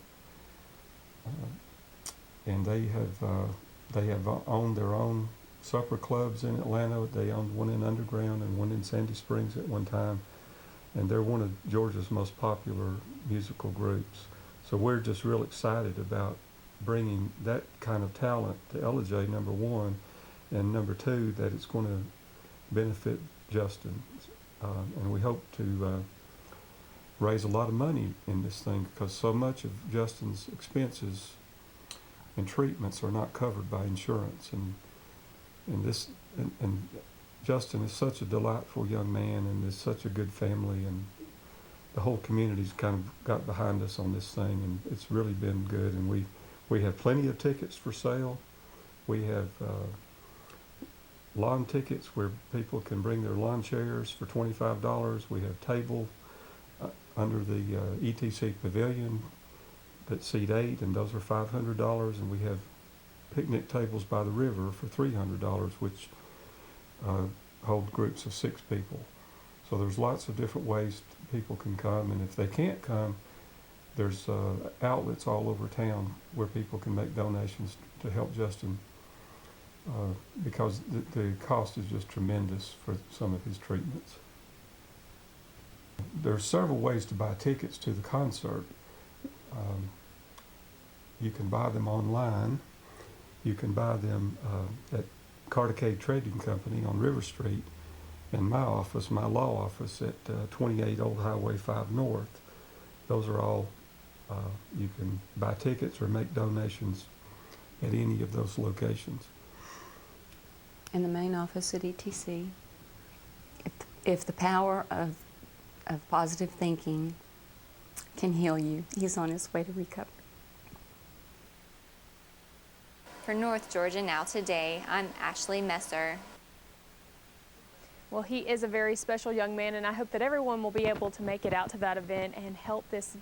And they have owned their own supper clubs in Atlanta. They owned one in Underground and one in Sandy Springs at one time. And they're one of Georgia's most popular musical groups. So we're just real excited about bringing that kind of talent to LJ, number one, and number two, that it's going to benefit Justin. And we hope to raise a lot of money in this thing, because so much of Justin's expenses and treatments are not covered by insurance. And Justin is such a delightful young man, and is such a good family, and the whole community's kind of got behind us on this thing, and it's really been good. And we have plenty of tickets for sale. We have lawn tickets where people can bring their lawn chairs for $25. We have table under the ETC Pavilion that seat 8, and those are $500. And we have picnic tables by the river for $300, which hold groups of 6 people. So there's lots of different ways people can come, and if they can't come, there's outlets all over town where people can make donations to help Justin because the cost is just tremendous for some of his treatments. There's several ways to buy tickets to the concert. You can buy them online. You can buy them at Carticade Trading Company on River Street, and my office, my law office at 28 Old Highway 5 North. Those are all, you can buy tickets or make donations at any of those locations. In the main office at ETC, if the power of positive thinking can heal you, he's on his way to recovery. For North Georgia Now Today, I'm Ashley Messer. Well, he is a very special young man, and I hope that everyone will be able to make it out to that event and help this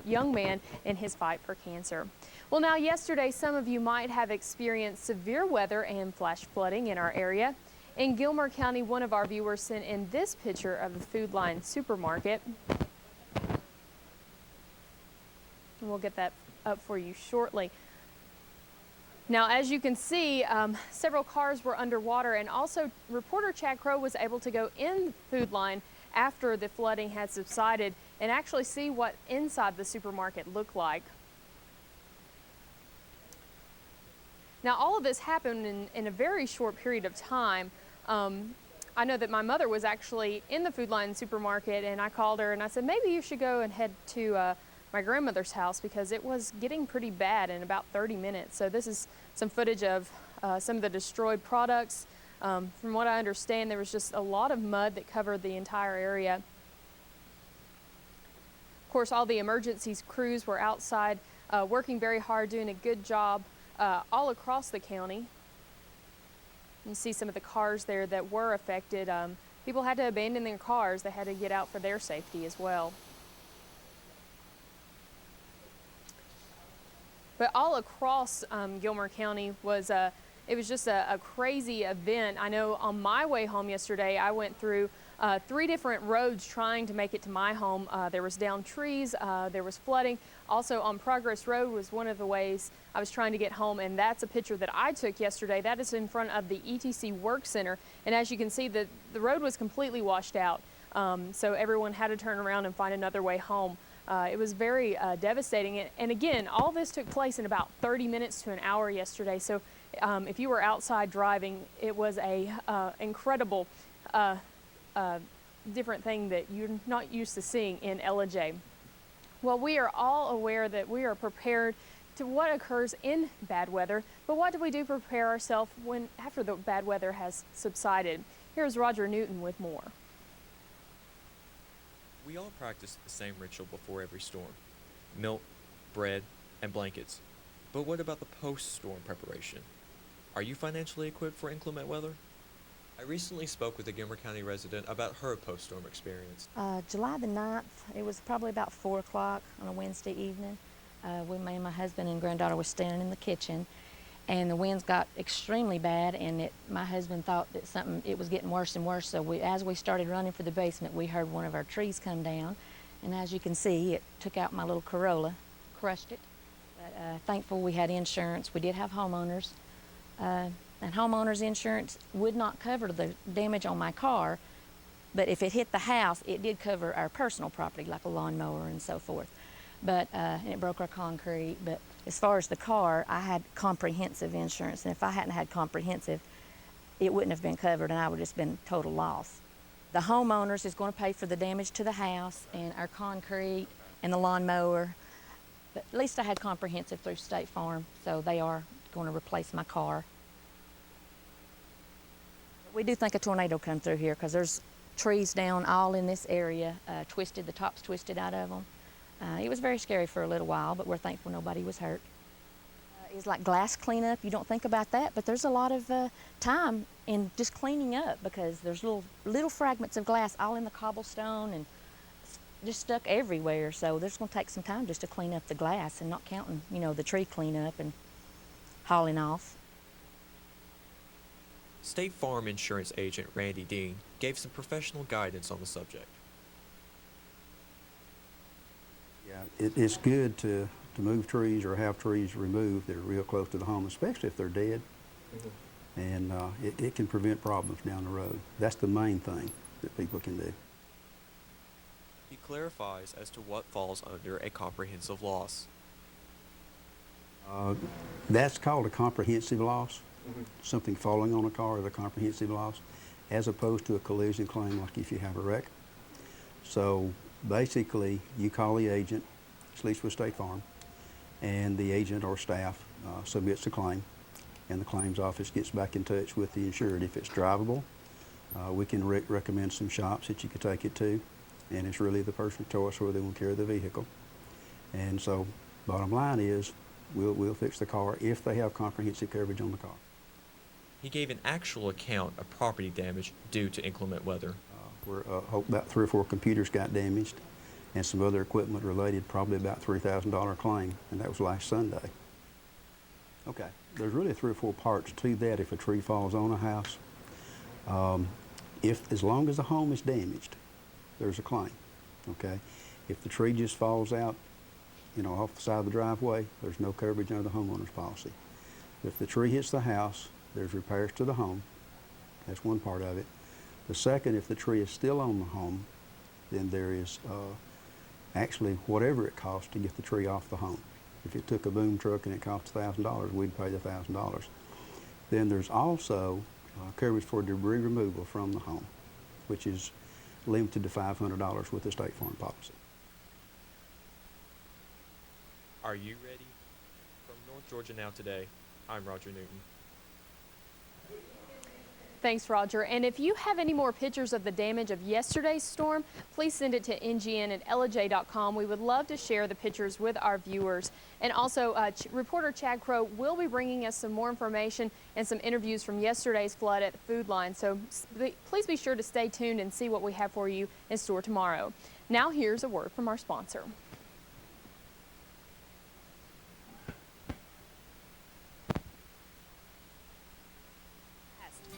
young man in his fight for cancer. Well, now yesterday, some of you might have experienced severe weather and flash flooding in our area. In Gilmer County, one of our viewers sent in this picture of the Food Line supermarket. And we'll get that up for you shortly. Now, as you can see, several cars were underwater, and also reporter Chad Crow was able to go in Food Line after the flooding had subsided and actually see what inside the supermarket looked like. Now, all of this happened in a very short period of time. I know that my mother was actually in the Food Line supermarket, and I called her and I said, maybe you should go and head to my grandmother's house because it was getting pretty bad in about 30 minutes. So this is some footage of some of the destroyed products. From what I understand, there was just a lot of mud that covered the entire area. Of course, all the emergency crews were outside working very hard, doing a good job all across the county. You see some of the cars there that were affected. People had to abandon their cars. They had to get out for their safety as well. But all across Gilmer County was it was just a crazy event. I know on my way home yesterday, I went through 3 different roads trying to make it to my home. There was downed trees, there was flooding. Also on Progress Road was one of the ways I was trying to get home, and that's a picture that I took yesterday. That is in front of the ETC Work Center, and as you can see, the road was completely washed out. So everyone had to turn around and find another way home. It was very devastating. And again, all this took place in about 30 minutes to an hour yesterday. So if you were outside driving, it was a incredible different thing that you're not used to seeing in LJ. Well, we are all aware that we are prepared to what occurs in bad weather, but what do we do to prepare ourselves after the bad weather has subsided? Here's Roger Newton with more. We all practice the same ritual before every storm: milk, bread, and blankets. But what about the post-storm preparation? Are you financially equipped for inclement weather? I recently spoke with a Gilmer County resident about her post-storm experience. July the 9th, it was probably about 4 o'clock on a Wednesday evening. Me and my husband and granddaughter were standing in the kitchen, and the winds got extremely bad, and my husband thought that it was getting worse and worse. So as we started running for the basement, we heard one of our trees come down, and as you can see, it took out my little Corolla, crushed it. But thankful we had insurance. We did have homeowners, and homeowners insurance would not cover the damage on my car, but if it hit the house, it did cover our personal property, like a lawnmower and so forth. But and it broke our concrete. But as far as the car, I had comprehensive insurance, and if I hadn't had comprehensive, it wouldn't have been covered, and I would have just been total loss. The homeowners is going to pay for the damage to the house and our concrete and the lawnmower. But at least I had comprehensive through State Farm, so they are going to replace my car. We do think a tornado come through here because there's trees down all in this area, twisted, the tops twisted out of them. It was very scary for a little while, but we're thankful nobody was hurt. It's like glass cleanup. You don't think about that, but there's a lot of time in just cleaning up because there's little fragments of glass all in the cobblestone and just stuck everywhere. So there's going to take some time just to clean up the glass, and not counting, the tree cleanup and hauling off. State Farm insurance agent Randy Dean gave some professional guidance on the subject. Yeah, it's good to move trees or have trees removed that are real close to the home, especially if they're dead. And it can prevent problems down the road. That's the main thing that people can do. He clarifies as to what falls under a comprehensive loss. That's called a comprehensive loss. Something falling on a car is a comprehensive loss, as opposed to a collision claim like if you have a wreck. So basically, you call the agent, at least with State Farm, and the agent or staff submits a claim, and the claims office gets back in touch with the insured. If it's drivable, we can recommend some shops that you could take it to, and it's really the person's choice whether they want to carry the vehicle. And so, bottom line is, we'll fix the car if they have comprehensive coverage on the car. He gave an actual account of property damage due to inclement weather. About 3 or 4 computers got damaged, and some other equipment related, probably about $3,000 claim, and that was last Sunday. Okay, there's really 3 or 4 parts to that if a tree falls on a house. As long as the home is damaged, there's a claim, okay? If the tree just falls out, off the side of the driveway, there's no coverage under the homeowner's policy. If the tree hits the house, there's repairs to the home. That's one part of it. The second, if the tree is still on the home, then there is actually whatever it costs to get the tree off the home. If it took a boom truck and it cost $1,000, we'd pay the $1,000. Then there's also coverage for debris removal from the home, which is limited to $500 with the State Farm policy. Are you ready? From North Georgia Now Today, I'm Roger Newton. Thanks, Roger. And if you have any more pictures of the damage of yesterday's storm, please send it to ngn@laj.com. We would love to share the pictures with our viewers. And also, reporter Chad Crow will be bringing us some more information and some interviews from yesterday's flood at the food line. So please be sure to stay tuned and see what we have for you in store tomorrow. Now here's a word from our sponsor.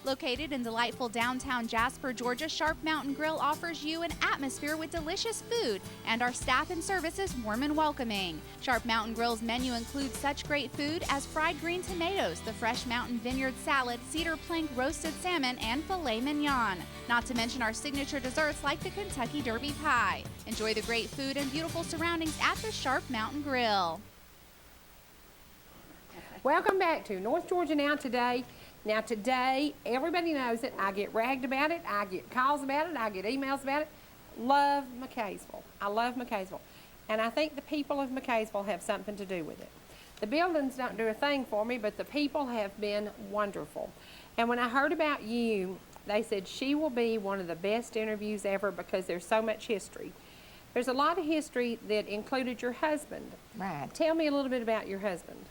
Located in delightful downtown Jasper, Georgia, Sharp Mountain Grill offers you an atmosphere with delicious food, and our staff and service is warm and welcoming. Sharp Mountain Grill's menu includes such great food as fried green tomatoes, the fresh mountain vineyard salad, cedar plank roasted salmon, and filet mignon. Not to mention our signature desserts like the Kentucky Derby pie. Enjoy the great food and beautiful surroundings at the Sharp Mountain Grill. Welcome back to North Georgia Now Today. Now today, everybody knows it. I get ragged about it. I get calls about it. I get emails about it. Love McCaysville. I love McCaysville. And I think the people of McCaysville have something to do with it. The buildings don't do a thing for me, but the people have been wonderful. And when I heard about you, they said she will be one of the best interviews ever because there's so much history. There's a lot of history that included your husband. Right. Tell me a little bit about your husband.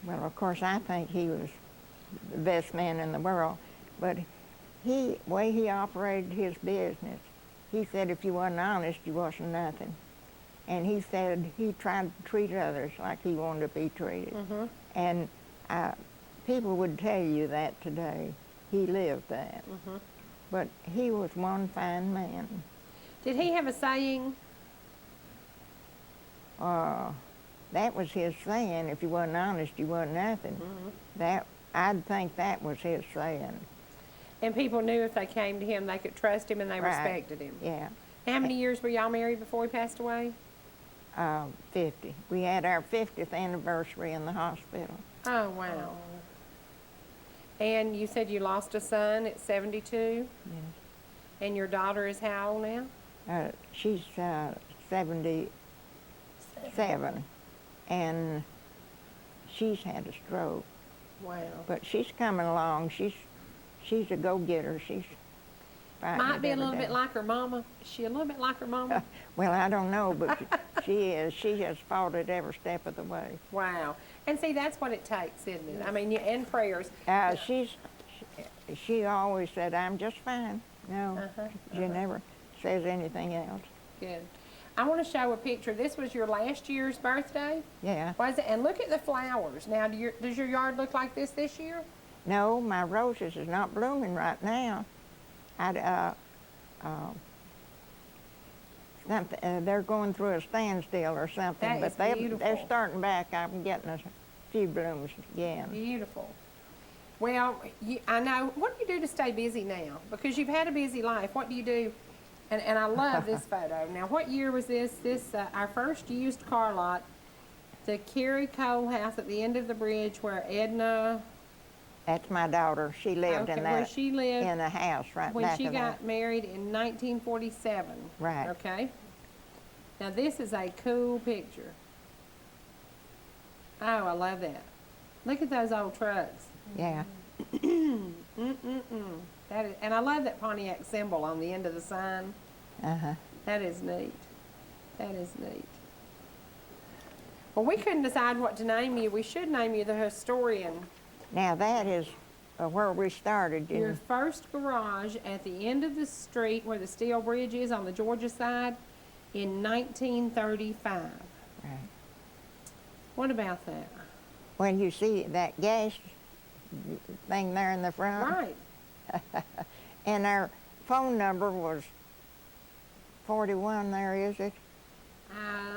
Well, of course, I think he was the best man in the world, but way he operated his business, he said if you wasn't honest, you wasn't nothing. And he said he tried to treat others like he wanted to be treated. Mm-hmm. And people would tell you that today. He lived that. Mm-hmm. But he was one fine man. Did he have a saying? That was his saying, if you wasn't honest, you wasn't nothing. Mm-hmm. I'd think that was his saying. And people knew if they came to him, they could trust him and they Right. respected him. Yeah. How many years were y'all married before he passed away? 50. We had our 50th anniversary in the hospital. Oh, wow. And you said you lost a son at 72? Yes. And your daughter is how old now? She's 77, and she's had a stroke. Wow. But she's coming along. She's a go-getter. She's fighting Might be a every little day. bit like her mama. Is she a little bit like her mama? Well, I don't know, but she is. She has fought it every step of the way. Wow. And see, that's what it takes, isn't it? I mean, and prayers. She always said, I'm just fine. No, she never says anything else. Good. I want to show a picture. This was your last year's birthday? Yeah. Was it? And look at the flowers. Now, does your yard look like this year? No, my roses is not blooming right now. They're going through a standstill or something, That is but beautiful. they're starting back. I'm getting a few blooms again. Beautiful. Well, I know. What do you do to stay busy now? Because you've had a busy life. What do you do? And I love this photo. Now, what year was this? Our first used car lot, the Cherie coal house at the end of the bridge where Edna. That's my daughter. She lived in that. Where she lived in a house right when back she of got that. married in 1947. Right. Okay. Now this is a cool picture. Oh, I love that. Look at those old trucks. Yeah. That is, and I love that Pontiac symbol on the end of the sign. Uh-huh. That is neat. That is neat. Well, we couldn't decide what to name you. We should name you the historian. Now that is where we started. Your first garage at the end of the street where the steel bridge is on the Georgia side in 1935. Right. What about that? When you see that gas thing there in the front. Right. And our phone number was 41 there, is it?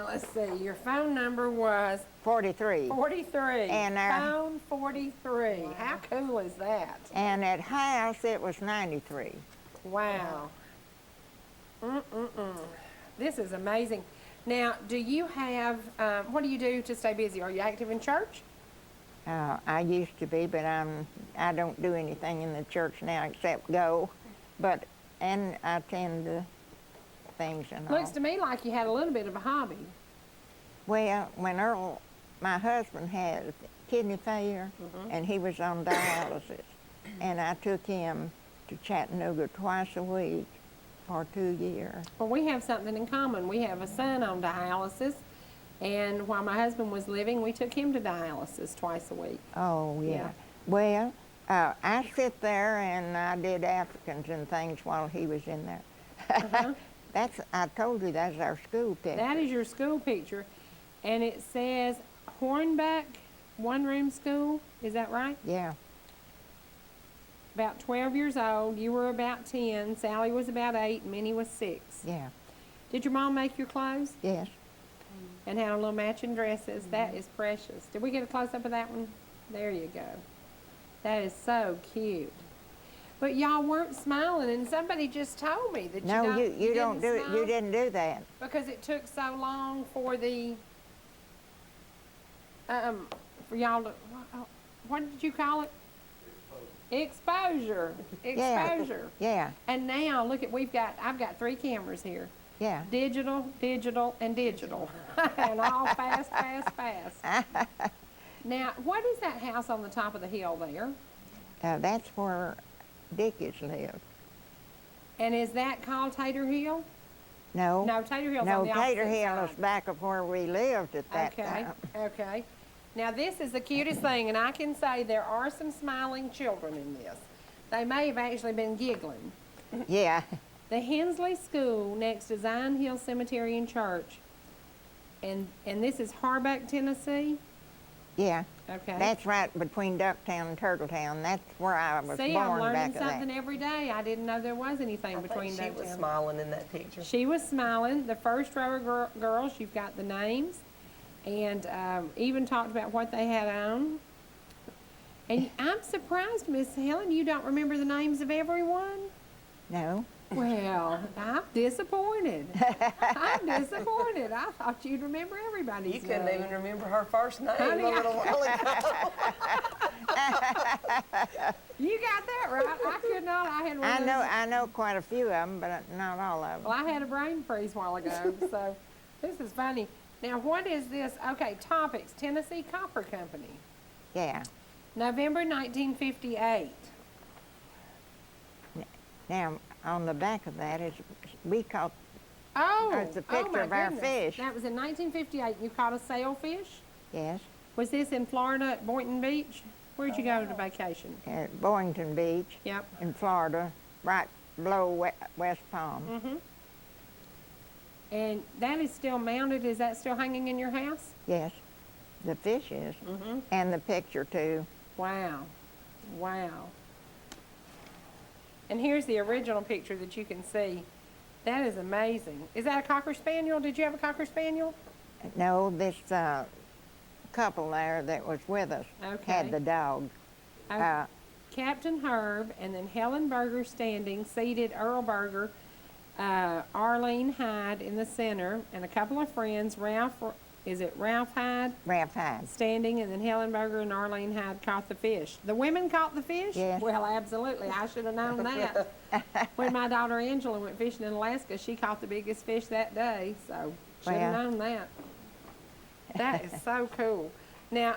Let's see. Your phone number was 43. 43. And our phone 43. Wow. How cool is that? And at house it was 93. Wow. This is amazing. Now, do you have, what do you do to stay busy? Are you active in church? I used to be, but I don't do anything in the church now except go. And I attend the things and all. Looks to me like you had a little bit of a hobby. Well, when Earl, my husband, had kidney failure, and he was on dialysis, and I took him to Chattanooga twice a week for 2 years. Well, we have something in common. We have a son on dialysis, and while my husband was living, we took him to dialysis twice a week. Oh, yeah. Yeah. Well, I sit there and I did Africans and things while he was in there. I told you that's our school picture. That is your school picture, and it says Hornbeck one-room school. Is that right? Yeah. About 12 years old. You were about 10. Sally was about 8. And Minnie was 6. Yeah. Did your mom make your clothes? Yes. And had a little matching dresses. That is precious. Did we get a close-up of that one? There you go. That is so cute. But y'all weren't smiling, and somebody just told me that you don't do it. smile You didn't do that. because it took so long for the for y'all to what did you call it? Exposure. Exposure. Yeah. And now look at I've got 3 cameras here. Yeah. Digital, digital, and digital, and all fast, fast, fast. Now, what is that house on the top of the hill there? That's where Dickies lived. And is that called Tater Hill? No. No, Tater Hill's No, on the Tater opposite Hill side. is back of where we lived at that Okay, time. okay. Now, this is the cutest thing, and I can say there are some smiling children in this. They may have actually been giggling. Yeah. The Hensley School next to Zion Hill Cemetery and Church, and this is Harbuck, Tennessee? Yeah. Okay. That's right between Ducktown and Turtletown. That's where I was See, I'm born learning back of something that. every day. I didn't know there was anything between I think she was Ducktown. smiling in that picture. She was smiling. The first row of girls, you've got the names, and even talked about what they had on. And I'm surprised, Miss Helen, you don't remember the names of everyone? No. Well, I'm disappointed. I'm disappointed. I thought you'd remember everybody's You couldn't name. even remember her first name Honey, a little while ago. You got that right. I could not. I had one of those- I know quite a few of them, but not all of them. Well, I had a brain freeze a while ago, so this is funny. Now, what is this? Okay, topics. Tennessee Copper Company. Yeah. November 1958. Now, on the back of that is, we caught, Oh, There's a picture my of our goodness. fish. That was in 1958. You caught a sailfish? yes, Was this in Florida at Boynton Beach? Where'd you go to vacation? at Boynton Beach Yep. in Florida, right below West Palm. Mm-hmm. And that is still mounted, is that still hanging in your house? Yes, the fish is, and the picture too. Wow, wow. And here's the original picture that you can see. That is amazing. Is that a Cocker Spaniel? Did you have a Cocker Spaniel? No, this couple there that was with us had the dog. Captain Herb, and then Helen Berger standing, seated Earl Berger, Arlene Hyde in the center, and a couple of friends, Ralph Hyde? Ralph Hyde. Standing, and then Helen Berger and Arlene Hyde caught the fish. The women caught the fish? Yes. Well, absolutely. I should have known that. When my daughter Angela went fishing in Alaska, she caught the biggest fish that day, so should have known that. That is so cool. Now,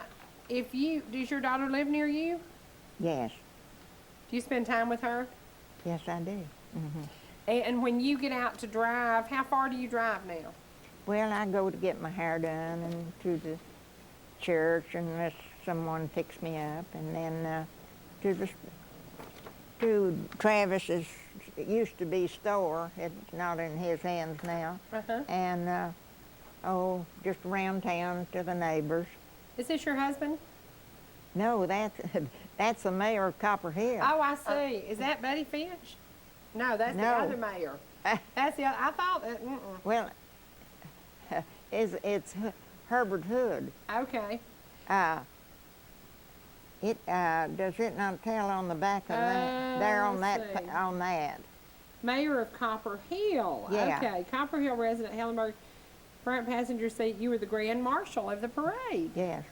does your daughter live near you? Yes. Do you spend time with her? Yes, I do. And when you get out to drive, how far do you drive now? Well, I go to get my hair done and to the church unless someone picks me up, and then to Travis's, it used to be store. It's not in his hands now. And just around town to the neighbors. Is this your husband? No, that's the mayor of Copper Hill. Oh, I see. Is that Buddy Finch? No, that's the other mayor. That's the other. I thought that. Well, it's Herbert Hood. Okay. Does it not tell on the back of that? There on that. Mayor of Copper Hill. Yeah. Okay. Copper Hill resident Helenberg, front passenger seat. You were the grand marshal of the parade. Yes.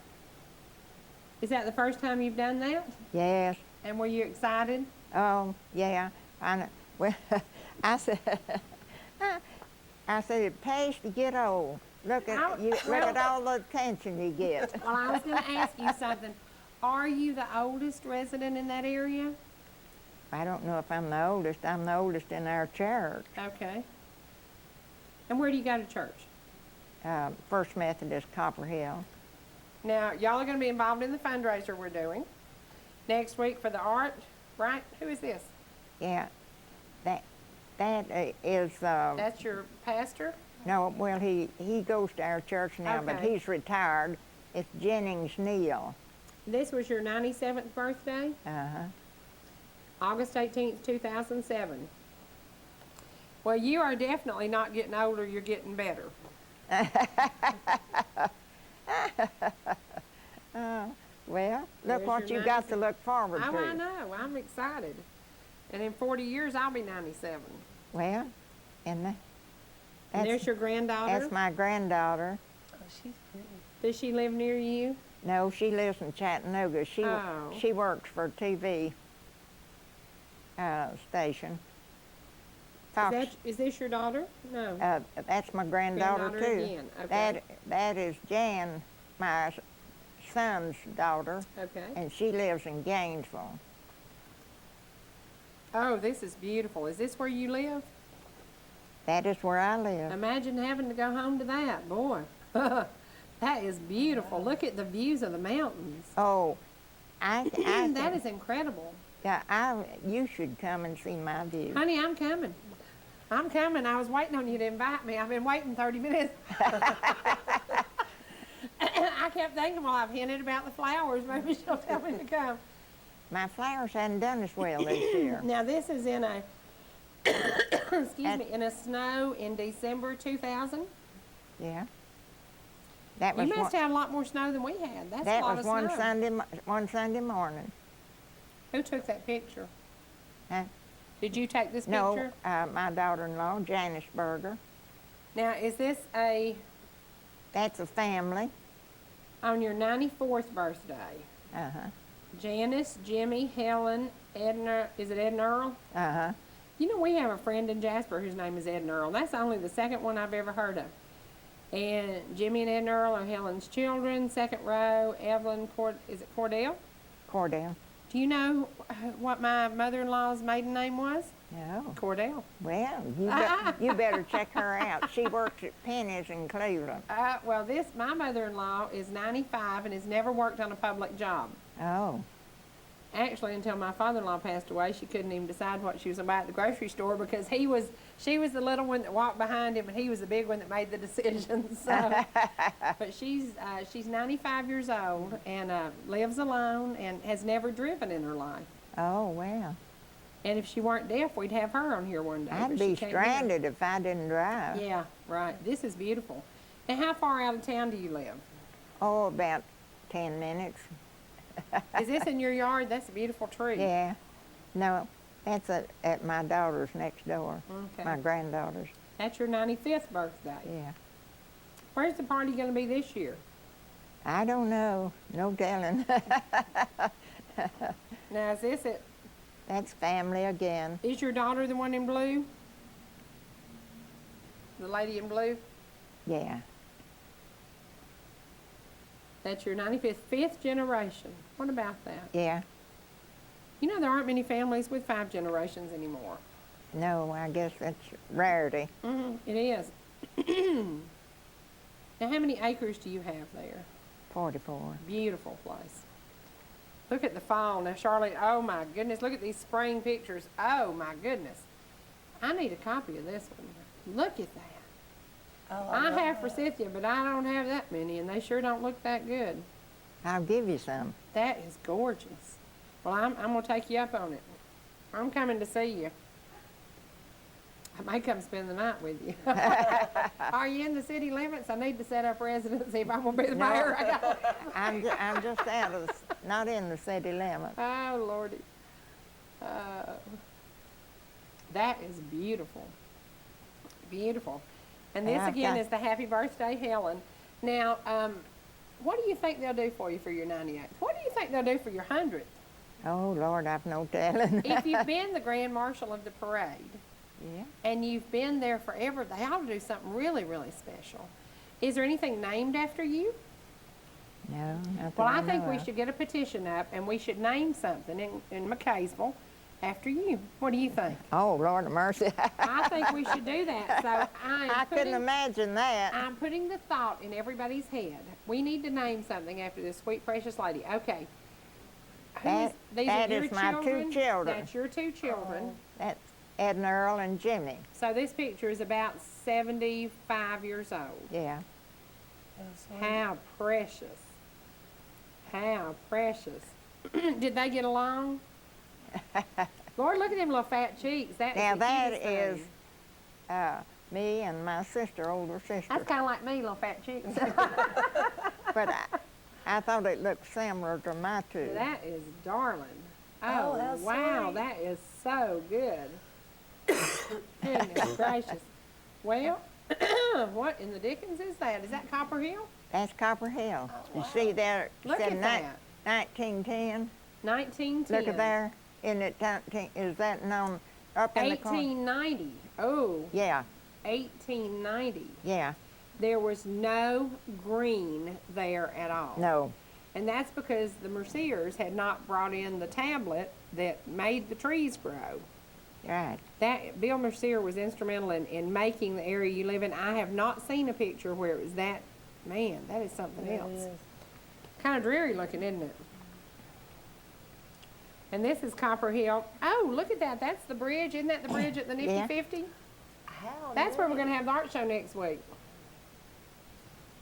Is that the first time you've done that? Yes. And were you excited? Oh, yeah. I know. Well, I said, it pays to get old. Look at you. Look at all the attention you get. Well, I was going to ask you something. Are you the oldest resident in that area? I don't know if I'm the oldest. I'm the oldest in our church. Okay. And where do you go to church? First Methodist, Copper Hill. Now, y'all are going to be involved in the fundraiser we're doing next week for the art, right? Who is this? Yeah, that is. That's your pastor? No, well, he goes to our church now, but he's retired. It's Jennings Neal. This was your 97th birthday? August 18th, 2007. Well, you are definitely not getting older, you're getting better. Well, look what you got to look forward to. Oh, I know. I'm excited. And in 40 years, I'll be 97. Well, and there's your granddaughter? That's my granddaughter. Oh, she's pretty. Does she live near you? No, she lives in Chattanooga. She works for a TV station. Is this your daughter? No. That's my granddaughter too. Again. Okay. That is Jan, my son's daughter. Okay. And she lives in Gainesville. Oh, this is beautiful. Is this where you live? That is where I live. Imagine having to go home to that, boy. That is beautiful. Look at the views of the mountains. Oh, that is incredible. Yeah, you should come and see my view. Honey, I'm coming. I'm coming. I was waiting on you to invite me. I've been waiting 30 minutes. I kept thinking, well, I've hinted about the flowers. Maybe she'll tell me to come. My flowers hadn't done as well this year. Now, this is in a, in a snow in December 2000. Yeah. You must have a lot more snow than we had. That's a lot of snow. That was one Sunday morning. Who took that picture? Huh? Did you take this picture? No, my daughter-in-law, Janice Berger. Now, is this That's a family. On your 94th birthday. Janice, Jimmy, Helen, Edna, is it Ed and Earl? You know, we have a friend in Jasper whose name is Ed and Earl. That's only the second one I've ever heard of. And Jimmy and Ed and Earl are Helen's children. Second row, Evelyn, is it Cordell? Cordell. Do you know what my mother-in-law's maiden name was? No. Cordell. Well, you better check her out. She works at Penny's in Cleveland. Well, my mother-in-law is 95 and has never worked on a public job. Oh. Actually, until my father-in-law passed away, she couldn't even decide what she was going to buy at the grocery store because she was the little one that walked behind him, and he was the big one that made the decisions. So, but she's 95 years old and lives alone and has never driven in her life. Oh, well. And if she weren't deaf, we'd have her on here one day. I'd but she be can't stranded if I didn't drive. hear. Yeah, right. This is beautiful. And how far out of town do you live? Oh, about 10 minutes. Is this in your yard? That's a beautiful tree. Yeah. No, that's at my daughter's next door, Okay. my granddaughter's. That's your 95th birthday. Yeah. Where's the party going to be this year? I don't know. No telling. Now, is this it? That's family again. Is your daughter the one in blue? The lady in blue? Yeah. That's your 95th, fifth generation. What about that? Yeah. You know, there aren't many families with 5 generations anymore. No, I guess that's rarity. It is. Now, how many acres do you have there? 44. Beautiful place. Look at the fall. Now, Charlene, oh my goodness, look at these spring pictures. Oh my goodness. I need a copy of this one. Look at that. Oh, I have forsythia, but I don't have that many, and they sure don't look that good. I'll give you some. That is gorgeous. Well, I'm going to take you up on it. I'm coming to see you. I may come spend the night with you. Are you in the city limits? I need to set up residency if I'm going to be the No. mayor. I'm just out of, not in the city limits. Oh, Lordy. That is beautiful. Beautiful. And this, And I've again, got- is the happy birthday, Helen. Now, what do you think they'll do for you for your 98th? What do you think they'll do for your 100th? Oh, Lord, I've no telling. If you've been the grand marshal of the parade, Yeah. and you've been there forever, they ought to do something really, really special. Is there anything named after you? No, nothing Well, I know think we of. should get a petition up, and we should name something in McCaysville after you. What do you think? Oh, Lord of mercy. I think we should do that. So I couldn't imagine that. I'm putting the thought in everybody's head. We need to name something after this sweet, precious lady. Okay. These that are your is my children? 2 children. That's your 2 children. That's Edna, Earl, and Jimmy. So this picture is about 75 years old. Yeah. How precious. How precious. Did they get along? Lord, look at them little fat cheeks. That Now is the that cutest is thing. me and my sister, older sister. That's kind of like me, little fat cheeks. But I thought it looked similar to my 2. That is darling. Oh, Oh, how wow, sweet. that is so good. Goodness gracious. Well, what in the dickens is that? Is that Copper Hill? That's Copper Hill. You see there, Look said at that. 1910. 1910. Look at there. Isn't it 19? Is that known up in the corner? 1890. Oh, Yeah, 1890. yeah. There was no green there at all. No. And that's because the Merciers had not brought in the tablet that made the trees grow. Right. That Bill Mercier was instrumental in making the area you live in. I have not seen a picture where it was that. Man, that is something else. Kind of dreary looking, isn't it? And this is Copper Hill. Oh, look at that. That's the bridge. Isn't that the bridge at the Nifty Yeah. 50? How That's where we're neat. going to have the art show next week.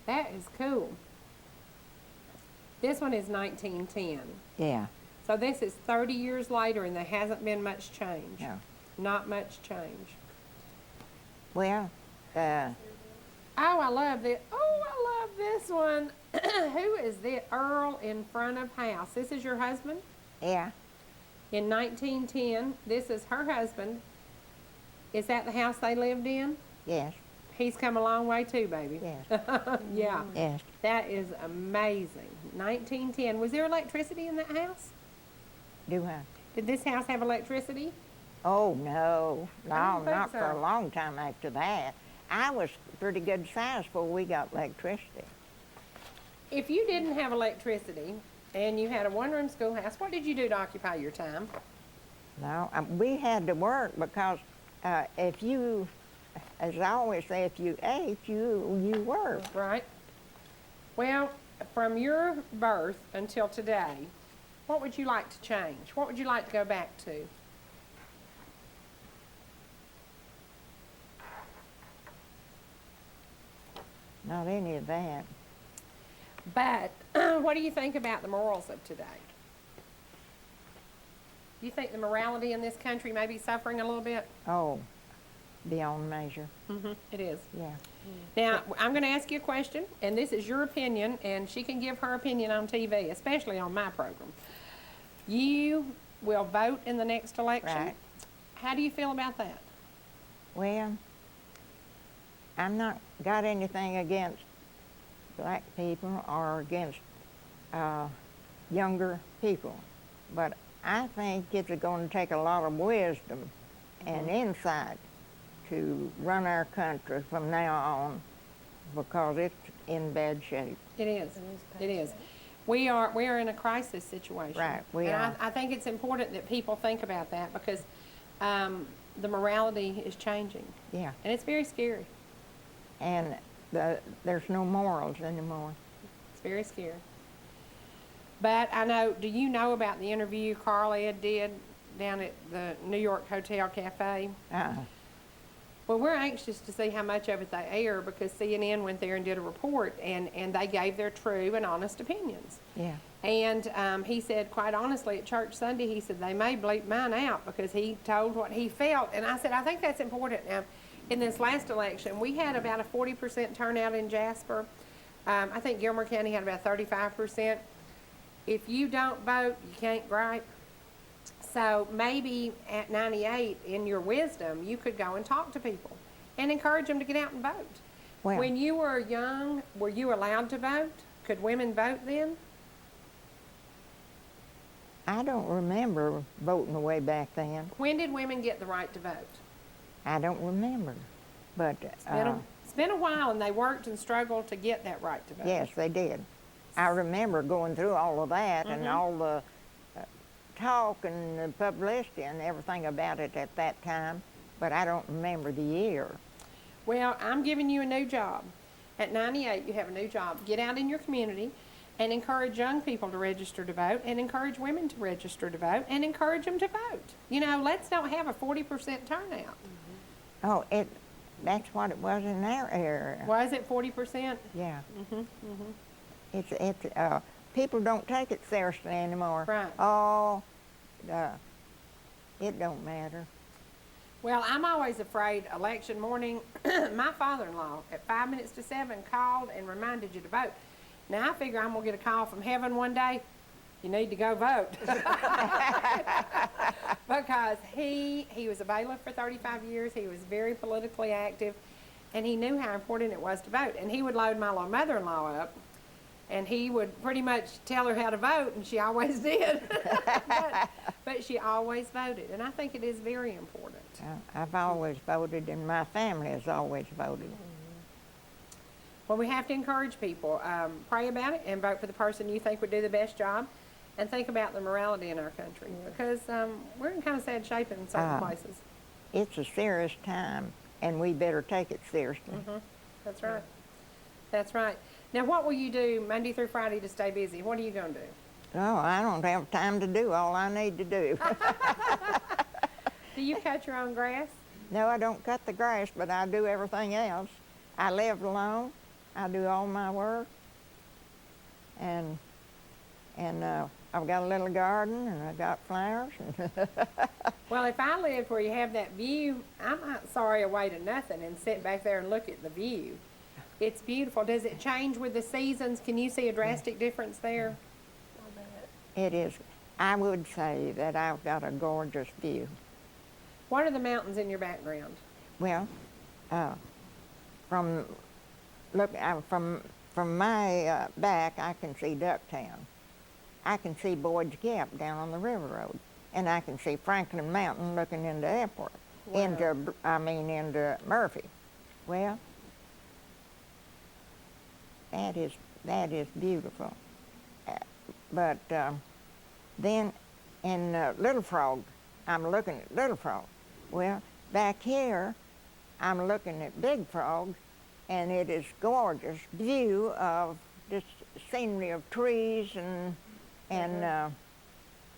That is cool. This one is 1910. Yeah. So this is 30 years later, and there hasn't been much change. No. Not much change. Well, Oh, I love this. Oh, I love this one. Who is this? Earl in front of house. This is your husband? yeah. In 1910, this is her husband. Is that the house they lived in? Yes. He's come a long way too, baby. Yes. Yeah. Yes. That is amazing. 1910. Was there electricity in that house? Do I? Did this house have electricity? Oh, no. I No, don't think not for so. a long time after that. I was pretty good size before we got electricity. If you didn't have electricity and you had a one-room schoolhouse, what did you do to occupy your time? No, we had to work because if you, as I always say, if you ate, you worked. Right. Well, from your birth until today, What would you like to change? What would you like to go back to? Not any of that. But what do you think about the morals of today? Do you think the morality in this country may be suffering a little bit? Oh, beyond measure. It is. Yeah. Now, I'm going to ask you a question, and this is your opinion, and she can give her opinion on TV, especially on my program. You will vote in the next election. Right. How do you feel about that? Well, I'm not got anything against black people or against younger people, but I think it's going to take a lot of wisdom and insight to run our country from now on, because it's in bad shape. It is. It is. We are in a crisis situation. Right, we and are. I think it's important that people think about that, because the morality is changing. Yeah. And it's very scary. And there's no morals anymore. It's very scary. But I know, do you know about the interview Carl Ed did down at the New York Hotel Cafe? Well, we're anxious to see how much of it they air, because CNN went there and did a report, and they gave their true and honest opinions. Yeah. And he said, quite honestly, at church Sunday, he said, they may bleep mine out because he told what he felt. And I said, I think that's important. Now, in this last election, we had about a 40% turnout in Jasper. I think Gilmer County had about 35%. If you don't vote, you can't gripe. So maybe at 98, in your wisdom, you could go and talk to people and encourage them to get out and vote. Well, when you were young, were you allowed to vote? Could women vote then? I don't remember voting way back then. When did women get the right to vote? I don't remember, but It's been a while, and they worked and struggled to get that right to vote. yes, they did. I remember going through all of that and all the talk and the publicity and everything about it at that time, but I don't remember the year. Well, I'm giving you a new job. At 98, you have a new job. Get out in your community and encourage young people to register to vote, and encourage women to register to vote, and encourage them to vote. You know, let's not have a 40% turnout. Oh, that's what it was in our area. Was it 40%? Yeah. It's people don't take it seriously anymore. Right. Oh, it don't matter. Well, I'm always afraid election morning, my father-in-law at 5 minutes to 7 called and reminded you to vote. Now, I figure I'm going to get a call from heaven one day, you need to go vote. Because he was a bailiff for 35 years, he was very politically active, and he knew how important it was to vote. And he would load my mother-in-law up, and he would pretty much tell her how to vote, and she always did. but she always voted, and I think it is very important. I've always voted, and my family has always voted. Well, we have to encourage people. Pray about it and vote for the person you think would do the best job, and think about the morality in our country, because we're in kind of sad shape in certain places. It's a serious time, and we better take it seriously. That's right. That's right. Now, what will you do Monday through Friday to stay busy? What are you going to do? Oh, I don't have time to do all I need to do. Do you cut your own grass? No, I don't cut the grass, but I do everything else. I live alone. I do all my work. And I've got a little garden, and I've got flowers. Well, if I lived where you have that view, I'm not sorry away to nothing and sit back there and look at the view. It's beautiful. Does it change with the seasons? Can you see a drastic difference there? It is. I would say that I've got a gorgeous view. What are the mountains in your background? Well, from my back, I can see Ducktown. I can see Boyd's Gap down on the river road, and I can see Franklin Mountain looking into airport, into Murphy. Well, that is beautiful. But then in Little Frog, I'm looking at Little Frog. Well, back here, I'm looking at Big Frog, and it is gorgeous view of this scenery of trees and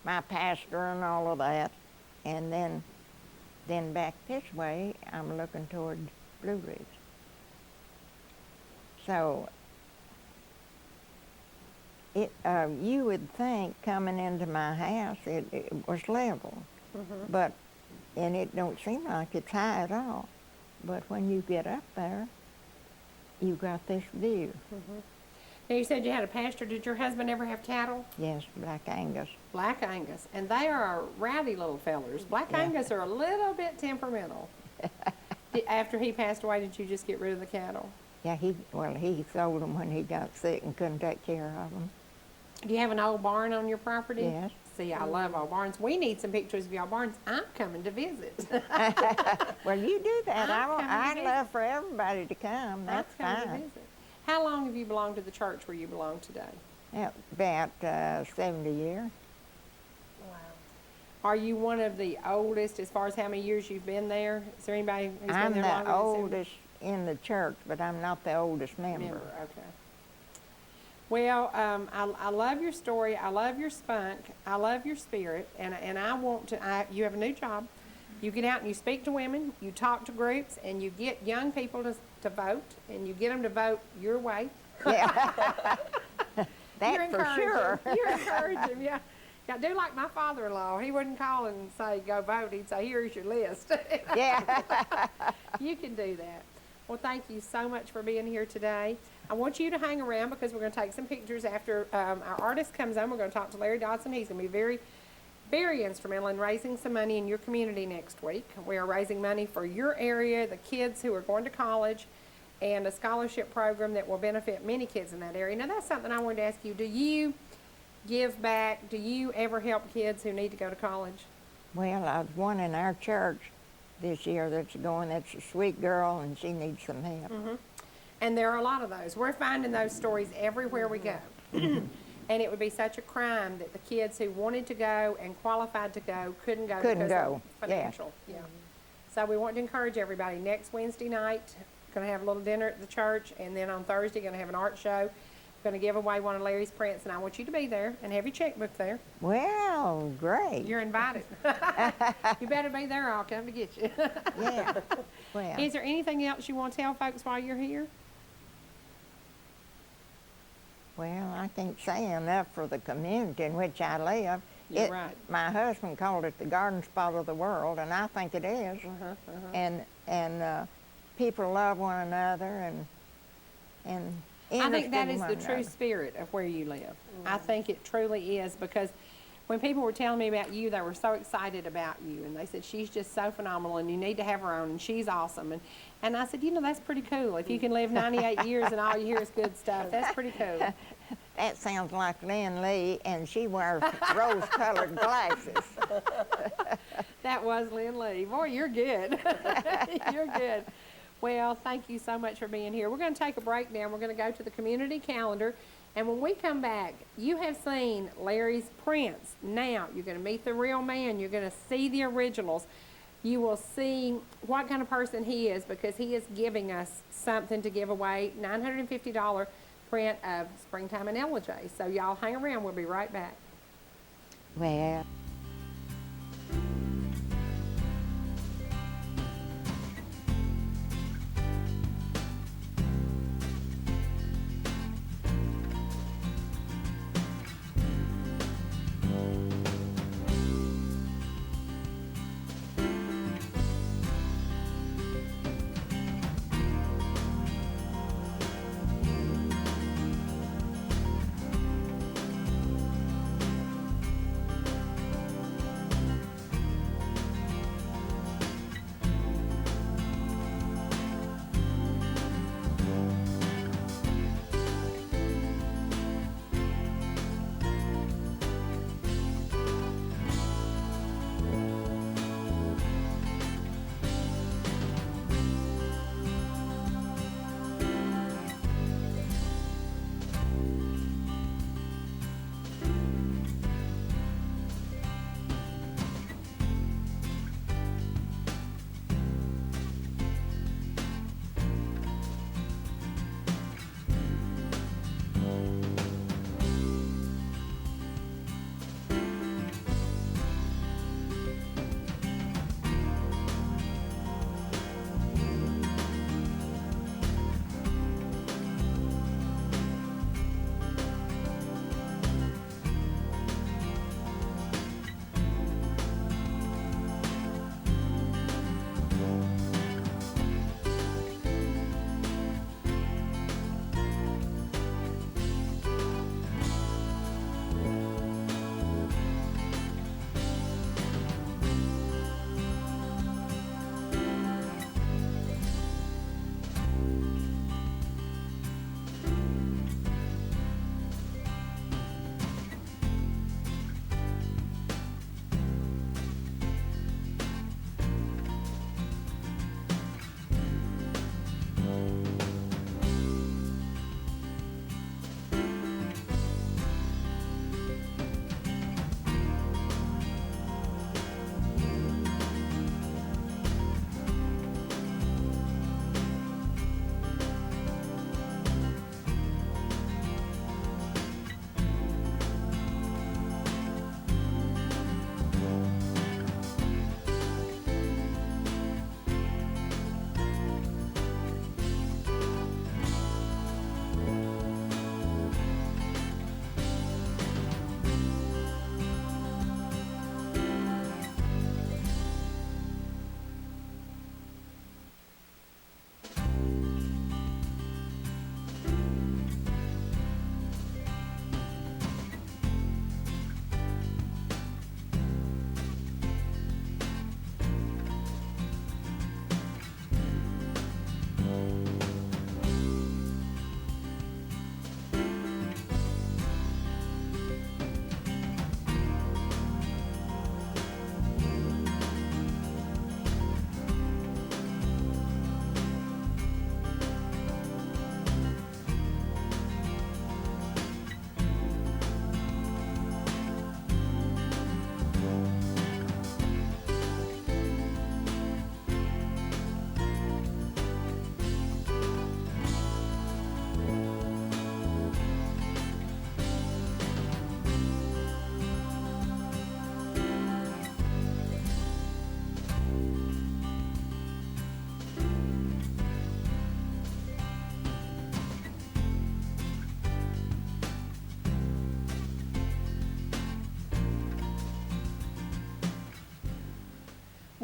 my pastor and all of that. And then back this way, I'm looking toward Blue Ridge. So you would think coming into my house it was level, and it don't seem like it's high at all. But when you get up there, you got this view. Now, you said you had a pasture. Did your husband ever have cattle? Yes, Black Angus. Black Angus. And they are rowdy little fellers. Black Yeah. Angus are a little bit temperamental. After he passed away, did you just get rid of the cattle? Yeah, he sold them when he got sick and couldn't take care of them. Do you have an old barn on your property? Yes. See, I love old barns. We need some pictures of y'all barns. I'm coming to visit. Well, you do that. coming to I'd visit. love for everybody to come. That's I'm coming to fine. visit. How long have you belonged to the church where you belong today? Yeah, about 70 years. Wow. Are you one of the oldest as far as how many years you've been there? Is there anybody who's I'm been there longer the than 70? oldest in the church, but I'm not the oldest member. Okay. Well, I love your story. I love your spunk. I love your spirit. And I want to, you have a new job. You get out and you speak to women, you talk to groups, and you get young people to vote, and you get them to vote your way. Yeah. That for sure. You encourage them, yeah. Yeah, do like my father-in-law. He wouldn't call and say, go vote. He'd say, here's your list. Yeah. You can do that. Well, thank you so much for being here today. I want you to hang around because we're going to take some pictures after our artist comes on. We're going to talk to Larry Dodson. He's going to be very, very instrumental in raising some money in your community next week. We are raising money for your area, the kids who are going to college, and a scholarship program that will benefit many kids in that area. Now, that's something I wanted to ask you. Do you give back? Do you ever help kids who need to go to college? Well, there's one in our church this year that's a sweet girl, and she needs some help. And there are a lot of those. We're finding those stories everywhere we go. And it would be such a crime that the kids who wanted to go and qualified to go couldn't go Couldn't because go, of financial. Yeah. So we want to encourage everybody. Next Wednesday night, going to have a little dinner at the church, and then on Thursday, going to have an art show. Going to give away one of Larry's prints, and I want you to be there and have your checkbook there. Well, great. You're invited. You better be there, or I'll come to get you. Yeah. Well, Is there anything else you want to tell folks while you're here? well, I can't say enough for the community in which I live. You're right. My husband called it the garden spot of the world, and I think it is. And people love one another, and I think that interested in is one the true another. spirit of where you live. I think it truly is, because when people were telling me about you, they were so excited about you, and they said, she's just so phenomenal, and you need to have her on, and she's awesome. And I said, you know, that's pretty cool. If you can live 98 years and all you hear is good stuff, that's pretty cool. That sounds like Lynn Lee, and she wears rose-colored glasses. That was Lynn Lee. Boy, you're good. You're good. Well, thank you so much for being here. We're going to take a break now. We're going to go to the community calendar. And when we come back, you have seen Larry's prints. Now, you're going to meet the real man. You're going to see the originals. You will see what kind of person he is, because he is giving us something to give away, $950 print of Springtime in Elegy. So y'all hang around. We'll be right back. Well,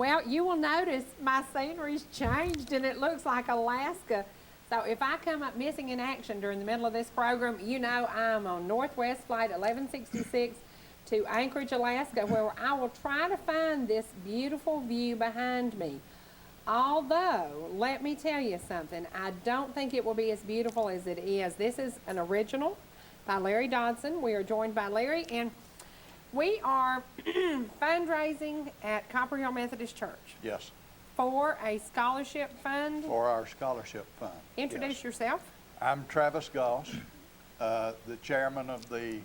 Well, you will notice my scenery's changed and it looks like Alaska. So if I come up missing in action during the middle of this program, you know I'm on Northwest Flight 1166 to Anchorage, Alaska, where I will try to find this beautiful view behind me. Although, let me tell you something, I don't think it will be as beautiful as it is. This is an original by Larry Dodson. We are joined by Larry, and we are fundraising at Copper Hill Methodist Church. Yes, For a scholarship fund. for our scholarship fund. Introduce Yes. yourself. I'm Travis Goss, the chairman of the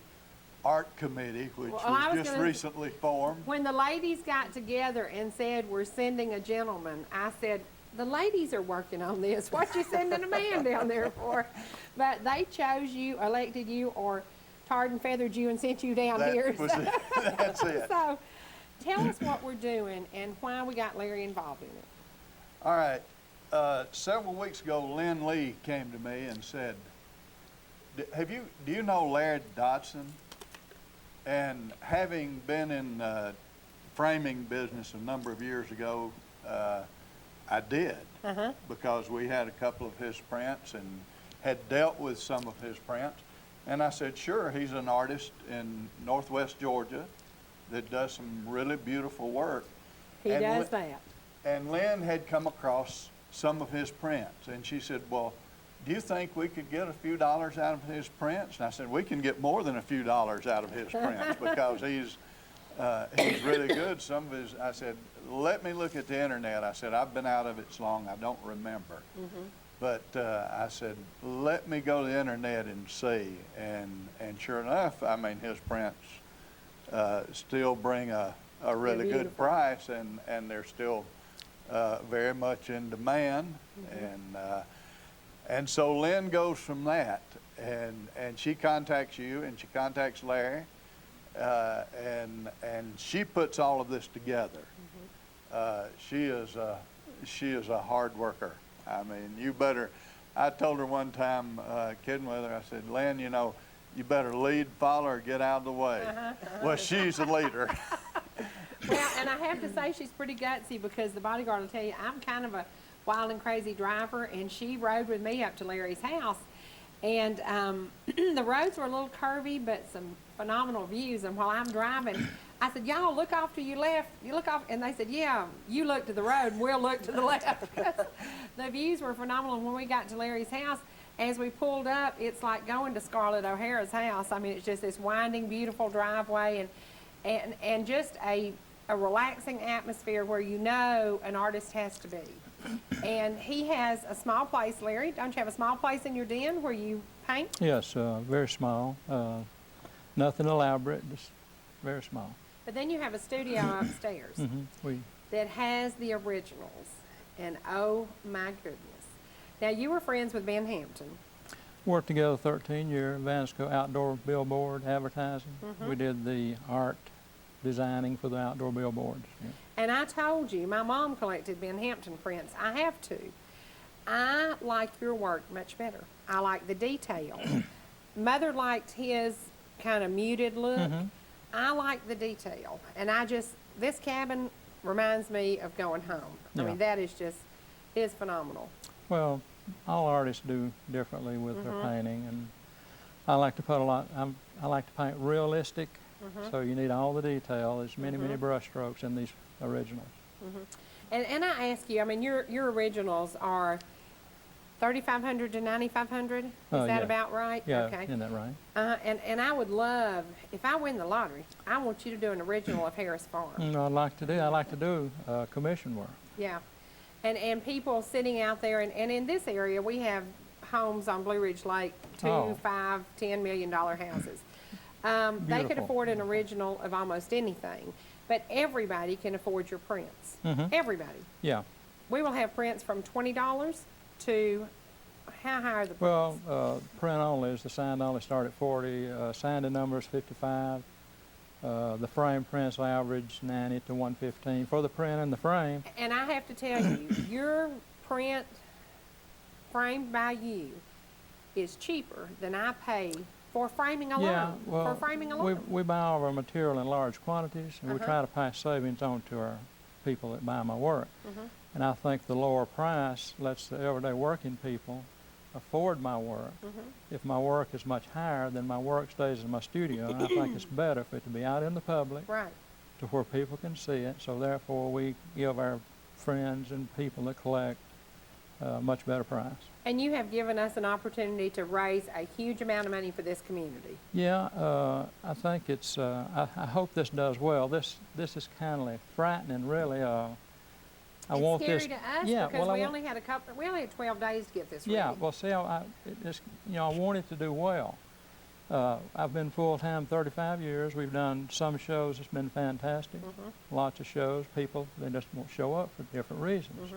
art committee, which Well, I was was just gonna- recently formed. When the ladies got together and said, we're sending a gentleman, I said, the ladies are working on this. What you sending a man down there for? But they chose you, elected you, or tarred and feathered you and sent you down That here. was it. That's it. So tell us what we're doing and why we got Larry involved in it. All right. Several weeks ago, Lynn Lee came to me and said, do you know Larry Dodson? And having been in framing business a number of years ago, I did, because we had a couple of his prints and had dealt with some of his prints. And I said, sure, he's an artist in Northwest Georgia that does some really beautiful work. He And does that. And Lynn had come across some of his prints, and she said, well, do you think we could get a few dollars out of his prints? And I said, we can get more than a few dollars out of his prints because he's really good. Some of his, I said, let me look at the internet. I said, I've been out of it so long, I don't remember. But I said, let me go to the internet and see. And sure enough, I mean, his prints still bring a really good price, and they're still very much in demand. And so Lynn goes from that, and she contacts you, and she contacts Larry, and she puts all of this together. She is a hard worker. I mean, you better, I told her one time, kidding with her, I said, Lynn, you know, you better lead, follow, or get out of the way. Well, she's the leader. Well, and I have to say she's pretty gutsy, because the bodyguard will tell you I'm kind of a wild and crazy driver, and she rode with me up to Larry's house. And the roads were a little curvy, but some phenomenal views. And while I'm driving, I said, y'all look off to your left. You look off. And they said, yeah, you look to the road and we'll look to the left. The views were phenomenal. When we got to Larry's house, as we pulled up, it's like going to Scarlett O'Hara's house. I mean, it's just this winding, beautiful driveway, and just a relaxing atmosphere where you know an artist has to be. And he has a small place, Larry. Don't you have a small place in your den where you paint? Yes, very small. Nothing elaborate, just very small. But then you have a studio upstairs that has the originals. And oh my goodness. Now, you were friends with Ben Hampton. Worked together 13 years, Vansco outdoor billboard advertising. We did the art designing for the outdoor billboards. Yeah. And I told you, my mom collected Ben Hampton prints. I have to. I like your work much better. I like the detail. Mother liked his kind of muted look. I like the detail. And this cabin reminds me of going home. I mean, that is phenomenal. Well, all artists do differently with their painting, and I like to put I like to paint realistic, so you need all the detail. There's many brush strokes in these originals. And I ask you, I mean, your originals are 3,500 to 9,500. Is that about right? Yeah, okay. isn't that right? And I would love, if I win the lottery, I want you to do an original of Harris Farm. I like to do commission work. Yeah. And people sitting out there, and in this area, we have homes on Blue Ridge Lake, $2, $5, $10 million houses. They could afford an original of almost anything, but everybody can afford your prints. Everybody. Yeah. We will have prints from $20 to, how high are the prints? Well, print only is the signed only start at 40. Signed numbers 55. The frame prints average 90 to 115 for the print and the frame. And I have to tell you, your print framed by you is cheaper than I pay for framing alone. Yeah, well, for framing alone. we buy all of our material in large quantities, and we try to pass savings on to our people that buy my work. And I think the lower price lets the everyday working people afford my work. If my work is much higher, then my work stays in my studio, and I think it's better for it to be out in the public, Right. to where people can see it. So therefore, we give our friends and people that collect a much better price. And you have given us an opportunity to raise a huge amount of money for this community. Yeah, I think it's. I hope this does well. This is kind of frightening, really. I It's want scary this. to us Yeah, because well, we only had 12 days to get this ready. Yeah, well, see, I want it to do well. I've been full-time 35 years. We've done some shows that's been fantastic. Lots of shows. People, they just won't show up for different reasons.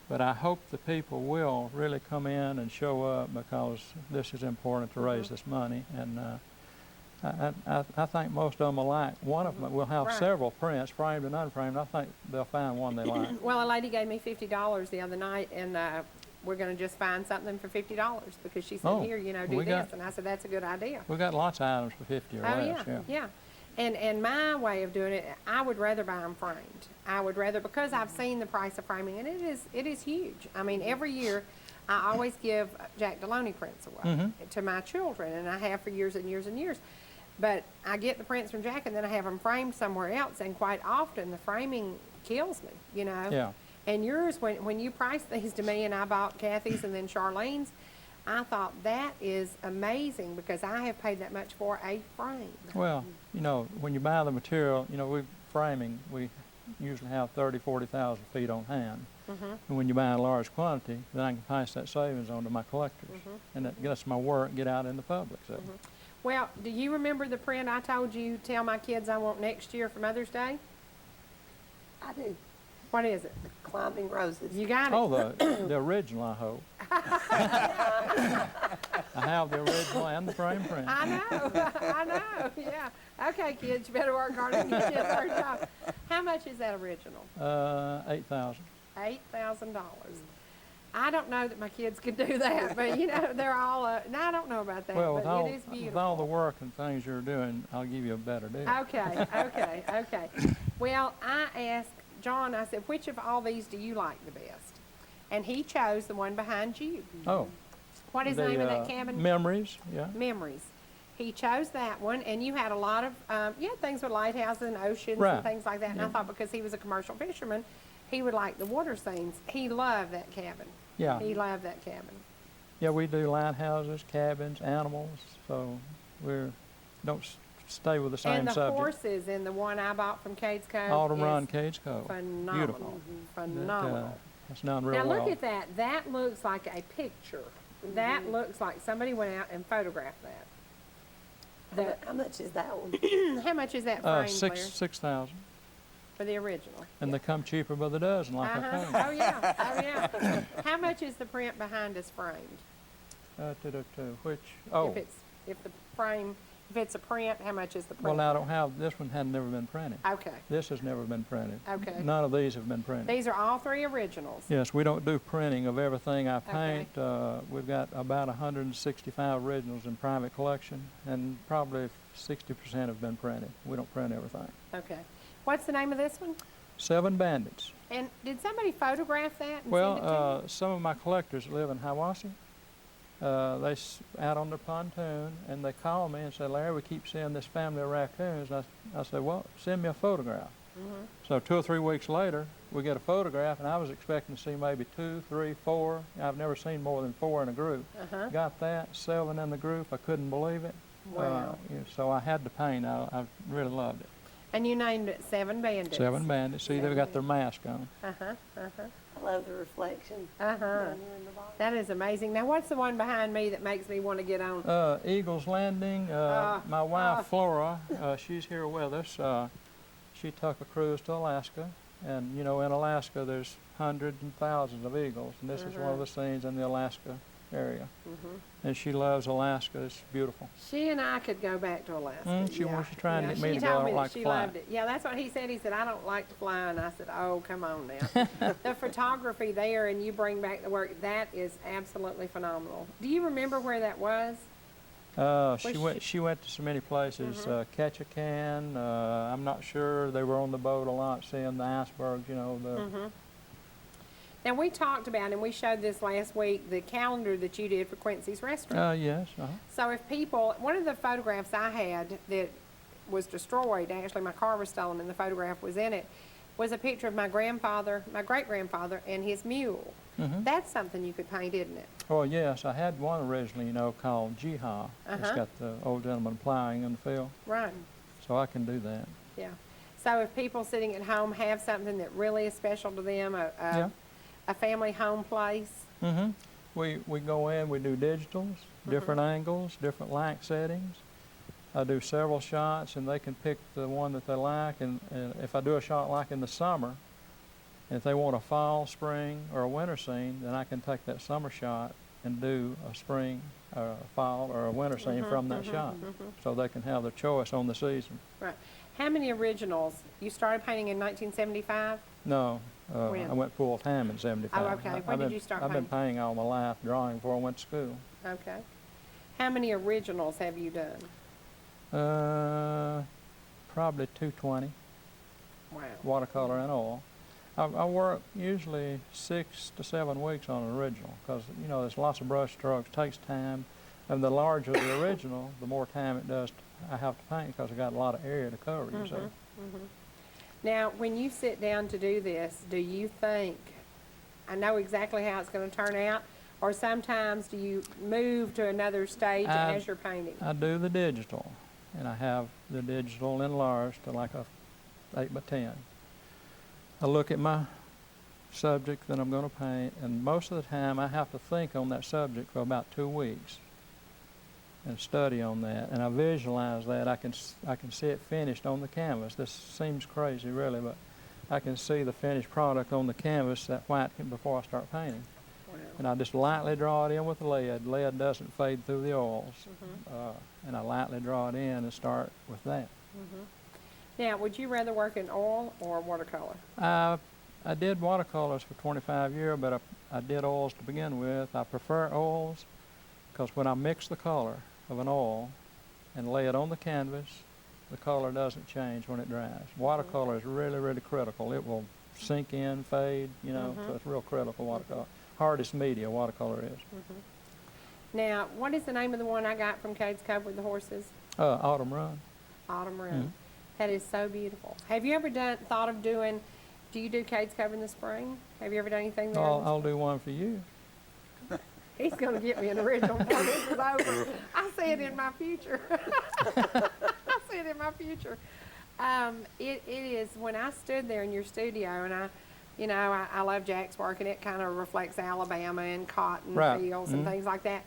But I hope the people will really come in and show up, because this is important to raise this money. And I think most of them will like one of them. We'll have Right. several prints, framed and unframed. I think they'll find one they like. Well, a lady gave me $50 the other night, and we're going to just find something for $50 because she said, Oh, here, do we this. got- And I said, that's a good idea. We got lots of items for 50 or Oh, less. yeah. And my way of doing it, I would rather buy them framed. I would rather, because I've seen the price of framing, and it is huge. I mean, every year, I always give Jack Deloney prints away to my children, and I have for years and years and years. But I get the prints from Jack, and then I have them framed somewhere else, and quite often the framing kills me, Yeah. And yours, when you priced these to me, and I bought Kathy's and then Charlene's, I thought that is amazing, because I have paid that much for a frame. Well, when you buy the material, we usually have 40,000 feet on hand. And when you buy a large quantity, then I can pass that savings on to my collectors. And that gets my work get out in the public. So. Well, do you remember the print I told you, tell my kids I want next year for Mother's Day? I do. What is it? Climbing Roses. You got it. Oh, the original, I hope. I have the original and the frame print. I know, yeah. Okay, kids, you better work hard and get your third job. How much is that original? $8,000. $8,000. I don't know that my kids could do that, but they're all, no, I don't know about that, Well, but it is beautiful. with all the work and things you're doing, I'll give you a better deal. Okay. Well, I asked John, I said, which of all these do you like the best? And he chose the one behind you. Oh. What is the name of that cabin? Memories, yeah. Memories. He chose that one, and you had a lot of, you had things with lighthouses and oceans Right. and things like that. And I thought because he was a commercial fisherman, he would like the water scenes. He loved that cabin. Yeah. He loved that cabin. Yeah, we do lighthouses, cabins, animals, so don't stay with the same And the subject. horses in the one I bought from Cades Cove. Autumn is Run, Cage Cove. Phenomenal. Beautiful. Phenomenal. That's done real Now well. look at that. That looks like a picture. That looks like somebody went out and photographed that. How much is that one? How much is that frame, Claire, 6,000. for the original? And they come cheaper by the dozen, like I told you. Oh yeah. How much is the print behind us framed? Which? If it's a print, how much is the print? Well, now I don't have, this one had never been printed. Okay. This has never been printed. Okay. None of these have been printed. These are all three originals. Yes, we don't do printing of everything I Okay. paint. We've got about 165 originals in private collection, and probably 60% have been printed. We don't print everything. Okay. What's the name of this one? 7 Bandits. And did somebody photograph that and send it to Well, some of my collectors live in Hiwassee. Out on the pontoon, and they call me and say, Larry, we keep seeing this family of raccoons. And I said, well, send me a photograph. So 2 or 3 weeks later, we get a photograph, and I was expecting to see maybe 2, 3, 4. I've never seen more than 4 in a group. Got that, 7 in the group. I couldn't believe it. Wow. So I had to paint. I really loved it. And you named it 7 Bandits. 7 Bandits. See, they've got their mask on. I love the reflection. That is amazing. Now, what's the one behind me that makes me want to get on? Eagles Landing. My wife, Flora, she's here with us. She took a cruise to Alaska. And, in Alaska, there's hundreds and thousands of eagles. And this is one of the scenes in the Alaska area. And she loves Alaska. It's beautiful. She and I could go back to Alaska. She's trying to get me to She go. I told don't me that like she to fly. loved it. Yeah, that's what he said. He said, I don't like to fly. And I said, oh, come on now. The photography there, and you bring back the work, that is absolutely phenomenal. Do you remember where that was? She went to so many places. Ketchikan. I'm not sure. They were on the boat a lot, seeing the icebergs. You know the. Now, we talked about, and we showed this last week, the calendar that you did for Quincy's restaurant. Yes. So if people, one of the photographs I had that was destroyed, actually my car was stolen and the photograph was in it, was a picture of my grandfather, my great-grandfather, and his mule. That's something you could paint, isn't it? Oh, yes. I had one originally, you know, called Jiha. It's got the old gentleman plowing in the field. Right. So I can do that. Yeah. So if people sitting at home have something that really is special to them, a family home place. We go in, we do digitals, different angles, different light settings. I do several shots, and they can pick the one that they like. And if I do a shot like in the summer, if they want a fall, spring, or a winter scene, then I can take that summer shot and do a spring, or a fall, or a winter scene from that shot. So they can have their choice on the season. Right. How many originals? You started painting in 1975? No. I went full time in 75. Oh, okay. When did you start painting? I've been painting all my life, drawing before I went to school. Okay. How many originals have you done? Probably 220. Wow. Watercolor and oil. I work usually 6 to 7 weeks on an original because, you know, there's lots of brush strokes, takes time. And the larger the original, the more time it does I have to paint because I got a lot of area to cover, you see. Now, when you sit down to do this, do you think, I know exactly how it's going to turn out, or sometimes do you move to another stage as you're painting? I do the digital, and I have the digital enlarged to like a 8 by 10. I look at my subject that I'm going to paint, and most of the time I have to think on that subject for about 2 weeks and study on that, and I visualize that. I can see it finished on the canvas. This seems crazy, really, but I can see the finished product on the canvas, that white, before I start painting. Wow. And I just lightly draw it in with the lead. Lead doesn't fade through the oils, and I lightly draw it in and start with that. Now, would you rather work in oil or watercolor? I did watercolors for 25 years, but I did oils to begin with. I prefer oils because when I mix the color of an oil and lay it on the canvas, the color doesn't change when it dries. Watercolor is really, really critical. It will sink in, fade, you know, so it's real critical, watercolor. Hardest media, watercolor is. Now, what is the name of the one I got from Cades Cove with the horses? Autumn Run. Autumn Run. That is so beautiful. Have you ever thought of doing, do you do Cades Cove in the spring? Have you ever done anything there? I'll do one for you. He's going to get me an original before this is over. I see it in my future. I see it in my future. It is, when I stood there in your studio, and I love Jack's work, and it kind of reflects Alabama and cotton fields and things like that.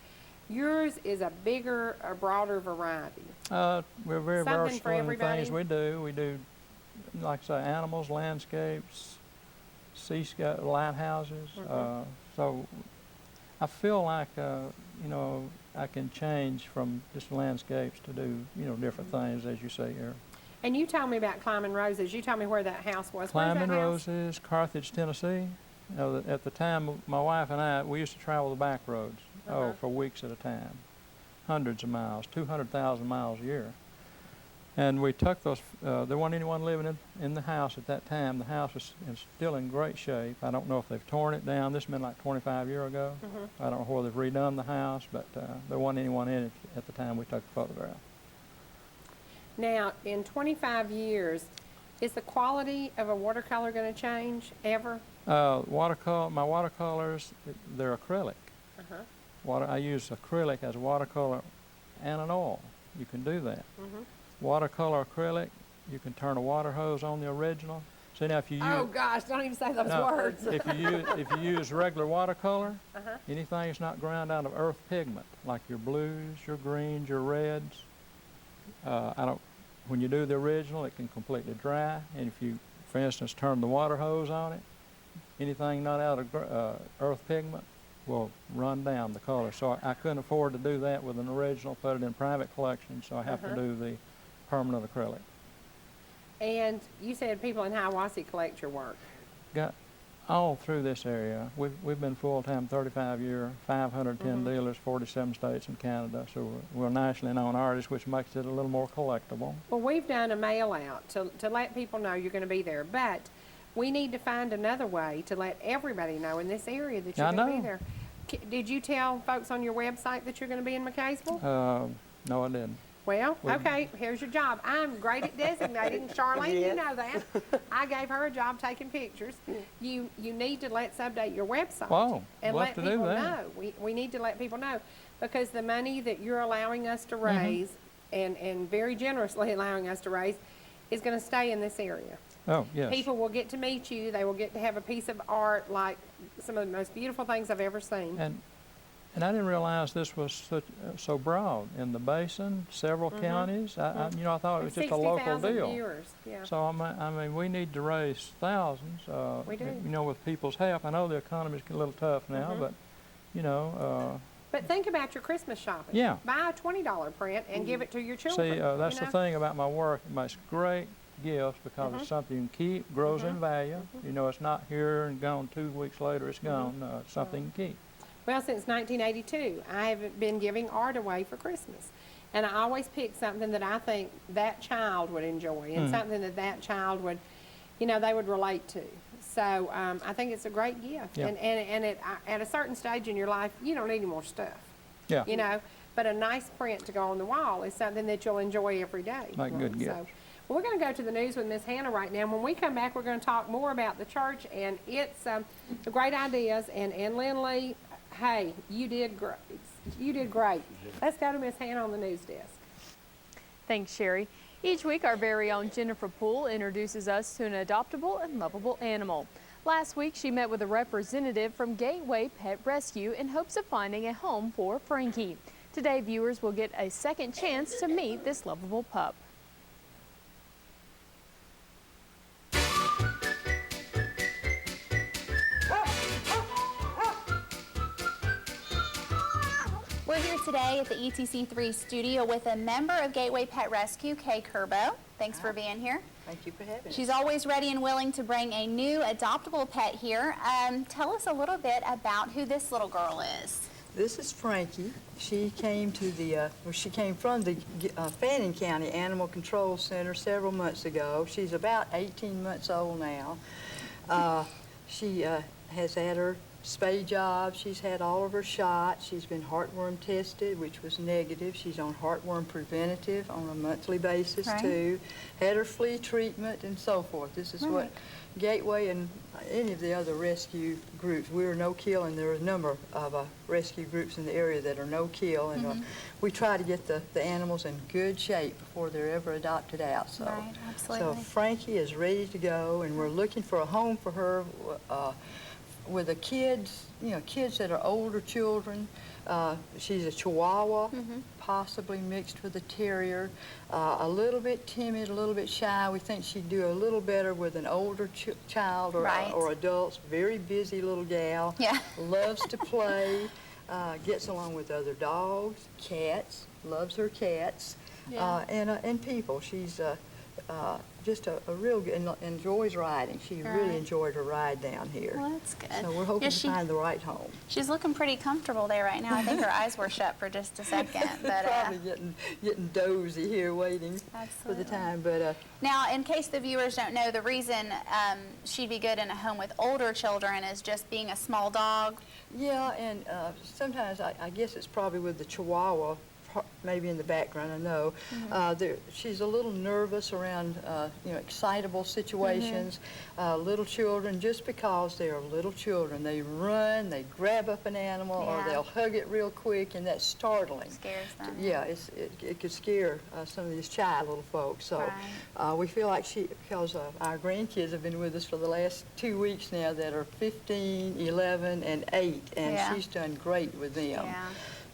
Yours is a bigger, a broader variety. We're very Something for versatile in the everybody? things we do. We do, like I say, animals, landscapes, seascape, lighthouses. So I feel like, I can change from just landscapes to do, different things, as you say here. And you told me about Climbing Roses. You told me where that house was. Climbing Roses, Carthage, Tennessee. At the time, my wife and I, we used to travel the back roads, for weeks at a time. Hundreds of miles, 200,000 miles a year. And we took those, there wasn't anyone living in the house at that time. The house is still in great shape. I don't know if they've torn it down. This has been like 25 years ago. I don't know whether they've redone the house, but there wasn't anyone in it at the time we took the photograph. Now, in 25 years, is the quality of a watercolor going to change ever? My watercolors, they're acrylic. I use acrylic as a watercolor and an oil. You can do that. Watercolor acrylic, you can turn a water hose on the original. See, now if you use... Oh gosh, don't even say those words. if you use regular watercolor, anything that's not ground out of earth pigment, like your blues, your greens, your reds, when you do the original, it can completely dry. And if you, for instance, turn the water hose on it, anything not out of earth pigment will run down the color. So I couldn't afford to do that with an original, put it in private collection, so I have to do the permanent acrylic. And you said people in Hiawassee collect your work. Got all through this area. We've been full-time 35-year, 510 dealers, 47 states and Canada. So we're a nationally known artist, which makes it a little more collectible. Well, we've done a mail out to let people know you're going to be there, but we need to find another way to let everybody know in this area that you're going to be there. Did you tell folks on your website that you're going to be in McCaysville? No, I didn't. Well, okay, here's your job. I'm great at designating. Charlene, you know that. I gave her a job taking pictures. You need to let's update your website. Wow, and love let to do people that. know. We need to let people know because the money that you're allowing us to raise and very generously allowing us to raise is going to stay in this area. Oh, yes. People will get to meet you. They will get to have a piece of art like some of the most beautiful things I've ever seen. And I didn't realize this was so broad. In the basin, several counties. I thought it was just a local deal. Viewers, yeah. So, I mean, we need to raise thousands. We do. With people's help. I know the economy's a little tough now, but, But think about your Christmas shopping. Yeah. Buy a $20 print and give it to your children. See, that's the thing about my work. It makes great gifts because it's something you can keep, grows in value. It's not here and gone 2 weeks later, it's gone. It's something you can keep. Well, since 1982, I have been giving art away for Christmas. And I always pick something that I think that child would enjoy and something that child would, they would relate to. So I think it's a great gift. Yeah. And at a certain stage in your life, you don't need any more stuff. Yeah. But a nice print to go on the wall is something that you'll enjoy every day. Make good gifts. So, well, we're going to go to the news with Miss Hannah right now. When we come back, we're going to talk more about the church and its the great ideas. And Lynn Lee, hey, you did great. You did great. Let's go to Miss Hannah on the news desk. Thanks, Cherie. Each week, our very own Jennifer Poole introduces us to an adoptable and lovable animal. Last week, she met with a representative from Gateway Pet Rescue in hopes of finding a home for Frankie. Today, viewers will get a second chance to meet this lovable pup. We're here today at the ETC3 studio with a member of Gateway Pet Rescue, Kay Kerbo. Thanks for being here. Thank you for having me. She's always ready and willing to bring a new adoptable pet here. Tell us a little bit about who this little girl is. This is Frankie. She came to she came from the Fannin County Animal Control Center several months ago. She's about 18 months old now. She has had her spay job. She's had all of her shots. She's been heartworm tested, which was negative. She's on heartworm preventative on a monthly basis, too. Had her flea treatment and so forth. This is what Gateway and any of the other rescue groups, we're no-kill, and there are a number of rescue groups in the area that are no-kill, and we try to get the animals in good shape before they're ever adopted out. So, absolutely. So Frankie is ready to go, and we're looking for a home for her with the kids, kids that are older children. She's a Chihuahua, possibly mixed with a Terrier, a little bit timid, a little bit shy. We think she'd do a little better with an older child or adults. Very busy little gal. Yeah. Loves to play, gets along with other dogs, cats, loves her cats, and people. She's just a real good, and enjoys riding. She really enjoyed her ride down here. Well, that's good. So we're hoping to find the right home. She's looking pretty comfortable there right now. I think her eyes were shut for just a second. But, probably getting dozy here waiting for the time. But now, in case the viewers don't know, the reason she'd be good in a home with older children is just being a small dog. Yeah, and sometimes I guess it's probably with the Chihuahua, maybe in the background, I know. She's a little nervous around, excitable situations. Little children, just because they are little children, they run, they grab up an animal, or they'll hug it real quick, and that's startling. Scares them. Yeah, it could scare some of these shy little folks. So we feel like because our grandkids have been with us for the last 2 weeks now that are 15, 11, and 8, and she's done great with them. Yeah.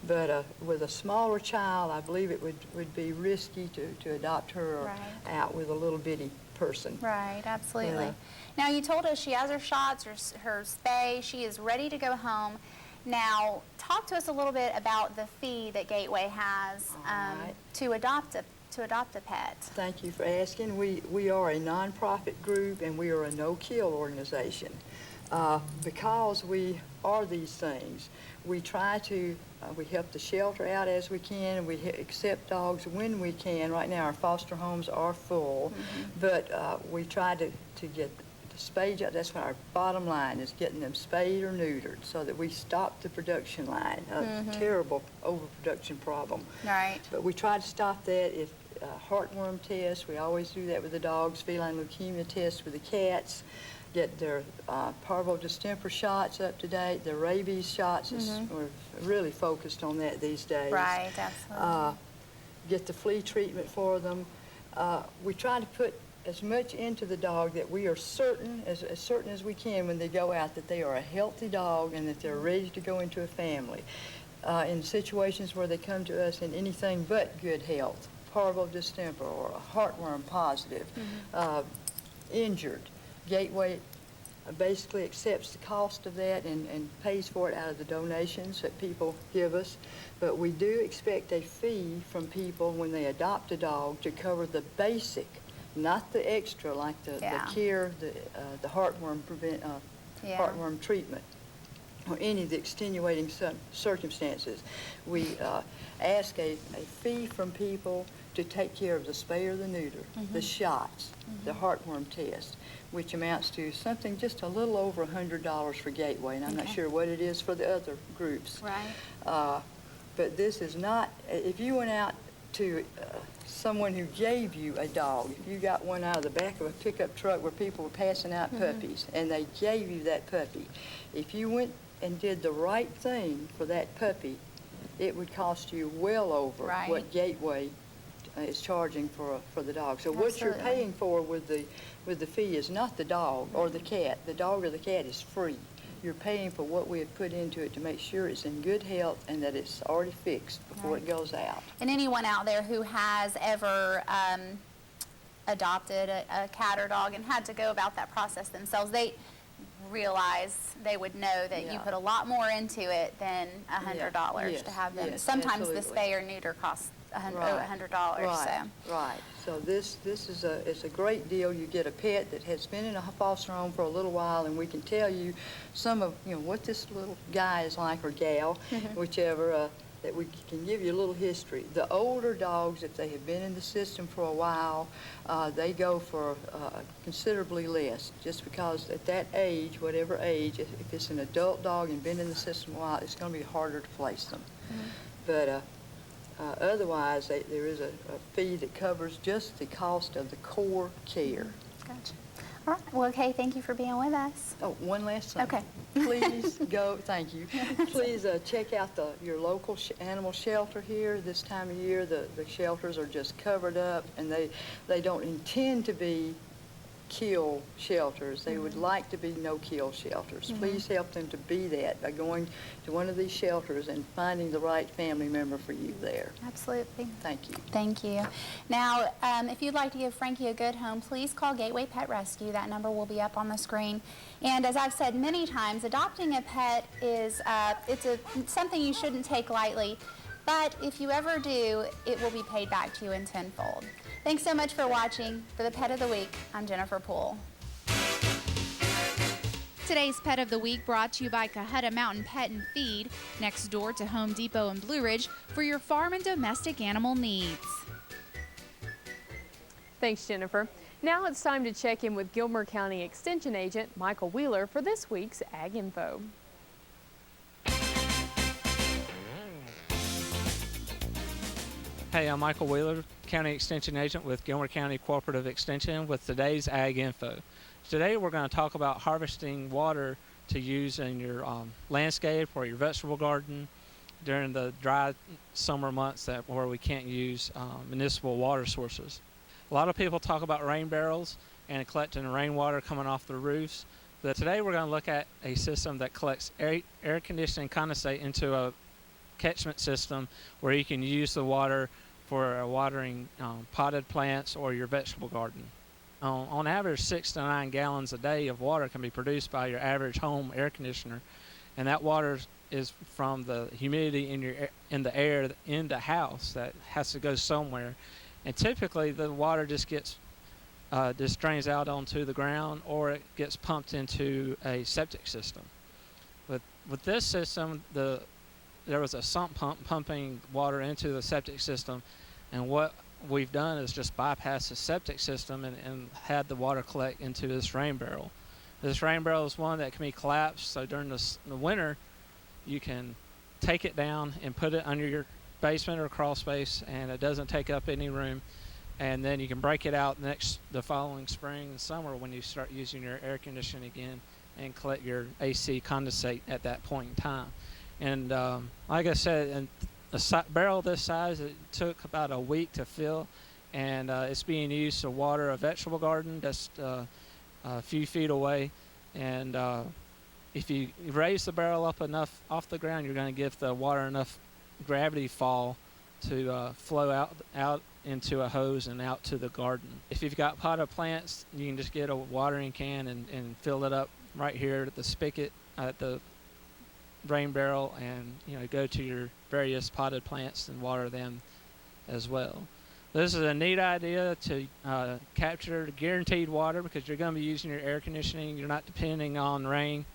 But with a smaller child, I believe it would be risky to adopt her out with a little bitty person. Right, absolutely. Now, you told us she has her shots, her spay. She is ready to go home. Now, talk to us a little bit about the fee that Gateway has to adopt a pet. Thank you for asking. We are a nonprofit group, and we are a no-kill organization. Because we are these things, we try to, we help the shelter out as we can, and we accept dogs when we can. Right now our foster homes are full, but we try to get the spayed out. That's what our bottom line is, getting them spayed or neutered so that we stop the production line, a terrible overproduction problem. Right. But we try to stop that. If heartworm tests, we always do that with the dogs, feline leukemia tests with the cats, get their parvo distemper shots up to date, their rabies shots. We're really focused on that these days. Right, absolutely. Get the flea treatment for them. We try to put as much into the dog that we are certain, as certain as we can when they go out, that they are a healthy dog and that they're ready to go into a family. In situations where they come to us in anything but good health, parvo distemper or a heartworm positive, injured, Gateway basically accepts the cost of that and pays for it out of the donations that people give us. But we do expect a fee from people when they adopt a dog to cover the basic, not the extra like the care, the heartworm heartworm treatment, or any of the extenuating circumstances. We ask a fee from people to take care of the spay or the neuter, the shots, the heartworm test, which amounts to something just a little over $100 for Gateway, and I'm not sure what it is for the other groups. Right. But this is not, if you went out to someone who gave you a dog, if you got one out of the back of a pickup truck where people were passing out puppies, and they gave you that puppy, if you went and did the right thing for that puppy, it would cost you well over what Gateway is charging for the dog. So what you're paying for with the fee is not the dog or the cat. The dog or the cat is free. You're paying for what we have put into it to make sure it's in good health and that it's already fixed before it goes out. And anyone out there who has ever adopted a cat or dog and had to go about that process themselves, they realize, they would know that you put a lot more into it than $100 to have them. Yes, Sometimes absolutely. the spay or neuter costs $100. Right, right. So this is it's a great deal. You get a pet that has been in a foster home for a little while, and we can tell you some of what this little guy is like, or gal, whichever. That we can give you a little history. The older dogs, if they have been in the system for a while, they go for considerably less, just because at that age, whatever age, if it's an adult dog and been in the system a while, it's going to be harder to place them. But otherwise, there is a fee that covers just the cost of the core care. Gotcha. All right. Well, okay, thank you for being with us. Oh, one last thing. Okay. Please go, thank you. Please check out your local animal shelter here. This time of year, the shelters are just covered up, and they don't intend to be kill shelters. They would like to be no-kill shelters. Please help them to be that by going to one of these shelters and finding the right family member for you there. Absolutely. Thank you. Thank you. Now, if you'd like to give Frankie a good home, please call Gateway Pet Rescue. That number will be up on the screen. And as I've said many times, adopting a pet is something you shouldn't take lightly. But if you ever do, it will be paid back to you in tenfold. Thanks so much for watching. For the Pet of the Week, I'm Jennifer Poole. Today's Pet of the Week brought to you by Cohutta Mountain Pet and Feed, next door to Home Depot in Blue Ridge, for your farm and domestic animal needs. Thanks, Jennifer. Now it's time to check in with Gilmer County Extension Agent Michael Wheeler for this week's Ag Info. Hey, I'm Michael Wheeler, County Extension Agent with Gilmer County Cooperative Extension with today's Ag Info. Today we're going to talk about harvesting water to use in your landscape or your vegetable garden during the dry summer months where we can't use municipal water sources. A lot of people talk about rain barrels and collecting rainwater coming off the roofs, but today we're going to look at a system that collects air conditioning condensate into a catchment system where you can use the water for watering potted plants or your vegetable garden. On average, 6 to 9 gallons a day of water can be produced by your average home air conditioner, and that water is from the humidity in the air in the house that has to go somewhere. And typically the water just gets this drains out onto the ground, or it gets pumped into a septic system. With this system, there was a sump pump pumping water into the septic system, and what we've done is just bypass the septic system and had the water collect into this rain barrel. This rain barrel is one that can be collapsed, so during the winter, you can take it down and put it under your basement or crawl space, and it doesn't take up any room. And then you can break it out the following spring and summer when you start using your air conditioning again, and collect your AC condensate at that point in time. And like I said, a barrel this size, it took about a week to fill, and it's being used to water a vegetable garden just a few feet away. And if you raise the barrel up enough off the ground, you're going to give the water enough gravity fall to flow out into a hose and out to the garden. If you've got potted plants, you can just get a watering can and fill it up right here at the spigot at the rain barrel, and go to your various potted plants and water them as well. This is a neat idea to capture guaranteed water, because you're going to be using your air conditioning. You're not depending on rain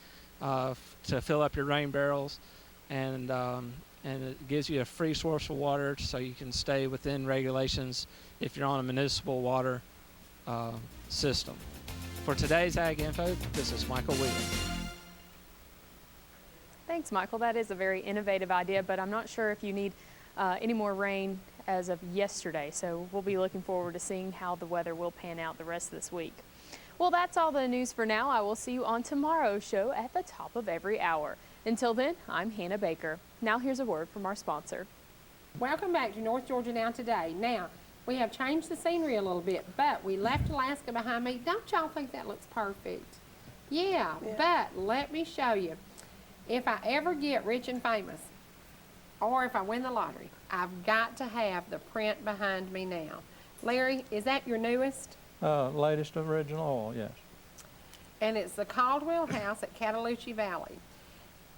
to fill up your rain barrels, and it gives you a free source of water, so you can stay within regulations if you're on a municipal water system. For today's Ag Info, this is Michael Wheeler. Thanks, Michael. That is a very innovative idea, but I'm not sure if you need any more rain as of yesterday, so we'll be looking forward to seeing how the weather will pan out the rest of this week. Well, that's all the news for now. I will see you on tomorrow's show at the top of every hour. Until then, I'm Hannah Baker. Now here's a word from our sponsor. Welcome back to North Georgia Now Today. Now, we have changed the scenery a little bit, but we left Alaska behind me. Don't y'all think that looks perfect? Yeah, but let me show you. If I ever get rich and famous, or if I win the lottery, I've got to have the print behind me now. Larry, is that your newest? Latest original oil, yes. And it's the Caldwell House at Cataloochee Valley.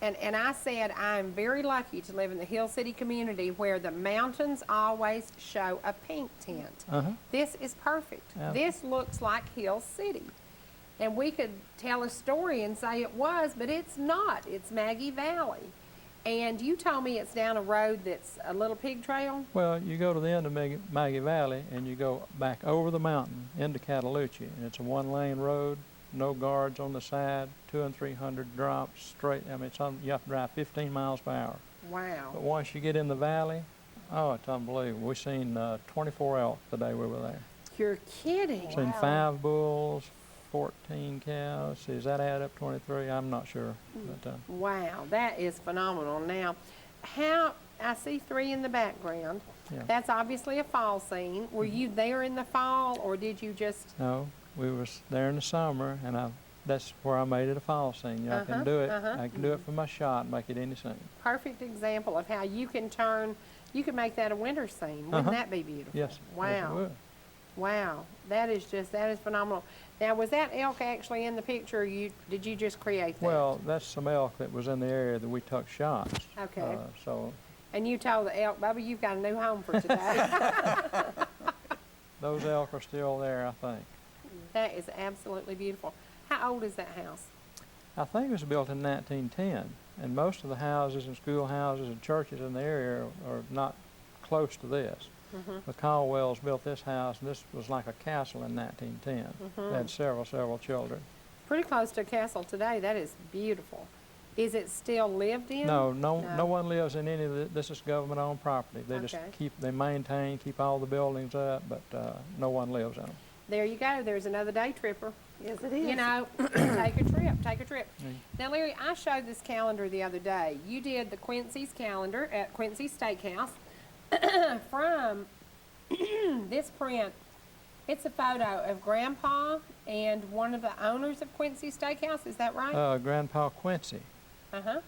And I said I'm very lucky to live in the Hill City community where the mountains always show a pink tint. This is perfect. Yeah. This looks like Hill City. And we could tell a story and say it was, but it's not. It's Maggie Valley. And you told me it's down a road that's a little pig trail? Well, you go to the end of Maggie Valley and you go back over the mountain into Cataloochee, and it's a one-lane road, no guards on the side, 200 and 300 drops straight. I mean, you have to drive 15 miles per hour. Wow. But once you get in the valley, oh, it's unbelievable. We've seen 24 elk the day we were there. You're kidding. Seen 5 bulls, 14 cows. Does that add up 23? I'm not sure. But, wow, that is phenomenal. Now, I see 3 in the background. Yeah. That's obviously a fall scene. Were you there in the fall, or did you just? No, we was there in the summer, and that's where I made it a fall scene. You know, I can do it. I can do it for my shot and make it any scene. Perfect example of how you can make that a winter scene. Wouldn't that be beautiful? Yes. Wow. Yes, it would. Wow, that is phenomenal. Now, was that elk actually in the picture, or did you just create that? Well, that's some elk that was in the area that we took shots. Okay. So. And you told the elk, Bubba, you've got a new home for today. Those elk are still there, I think. That is absolutely beautiful. How old is that house? I think it was built in 1910, and most of the houses and schoolhouses and churches in the area are not close to this. The Caldwells built this house, and this was like a castle in 1910. They had several children. Pretty close to a castle today. That is beautiful. Is it still lived in? No one lives in any of this. This is government-owned property. They just keep all the buildings up, but no one lives in them. There you go. There's another day tripper. Yes, it is. You know, take a trip. Now, Larry, I showed this calendar the other day. You did the Quincy's calendar at Quincy's Steakhouse. From this print, it's a photo of Grandpa and one of the owners of Quincy's Steakhouse. Is that right? Grandpa Quincy.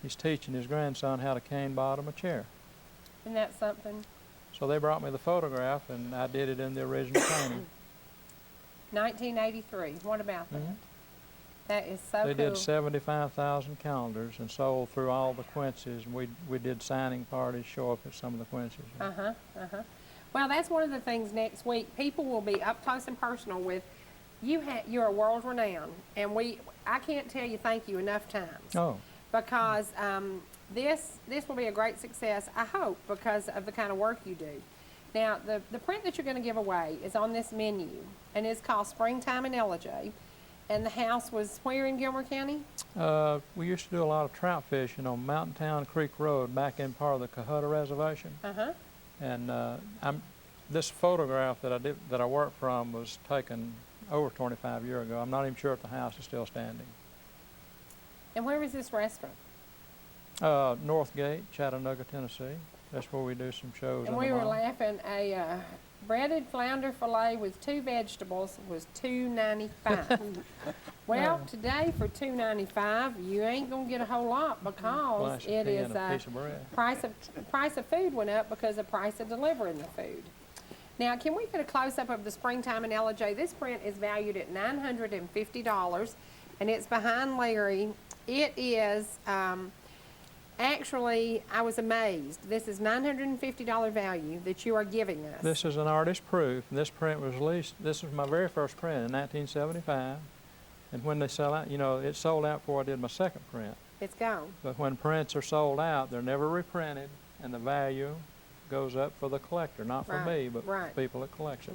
He's teaching his grandson how to cane bottom a chair. Isn't that something? So they brought me the photograph, and I did it in the original painting. 1983. What about that? That is so cool. They did 75,000 calendars and sold through all the Quincy's. We did signing parties, show up at some of the Quincy's. Well, that's one of the things next week. People will be up close and personal with you're world renowned, and I can't tell you thank you enough times. Oh. Because this will be a great success, I hope, because of the kind of work you do. Now, the print that you're going to give away is on this menu, and it's called Springtime in Elegy. And the house was where in Gilmer County? We used to do a lot of trout fishing on Mountain Town Creek Road back in part of the Cohutta Reservation. Uh-huh. And this photograph that I worked from was taken over 25 years ago. I'm not even sure if the house is still standing. And where was this restaurant? Northgate, Chattanooga, Tennessee. That's where we do some shows. And we were laughing. A breaded flounder fillet with 2 vegetables was $2.95. Well, today for $2.95, you ain't gonna get a whole lot because it is price of food went up because the price of delivering the food. Now, can we get a close-up of the Springtime in LJ? This print is valued at $950, and it's behind Larry. It is, actually, I was amazed. This is $950 value that you are giving us. This is an artist proof. This print was released, this was my very first print in 1975. And when they sell out, you know, it sold out before I did my second print. It's gone. But when prints are sold out, they're never reprinted, and the value goes up for the collector, not for me, but for people that collect it.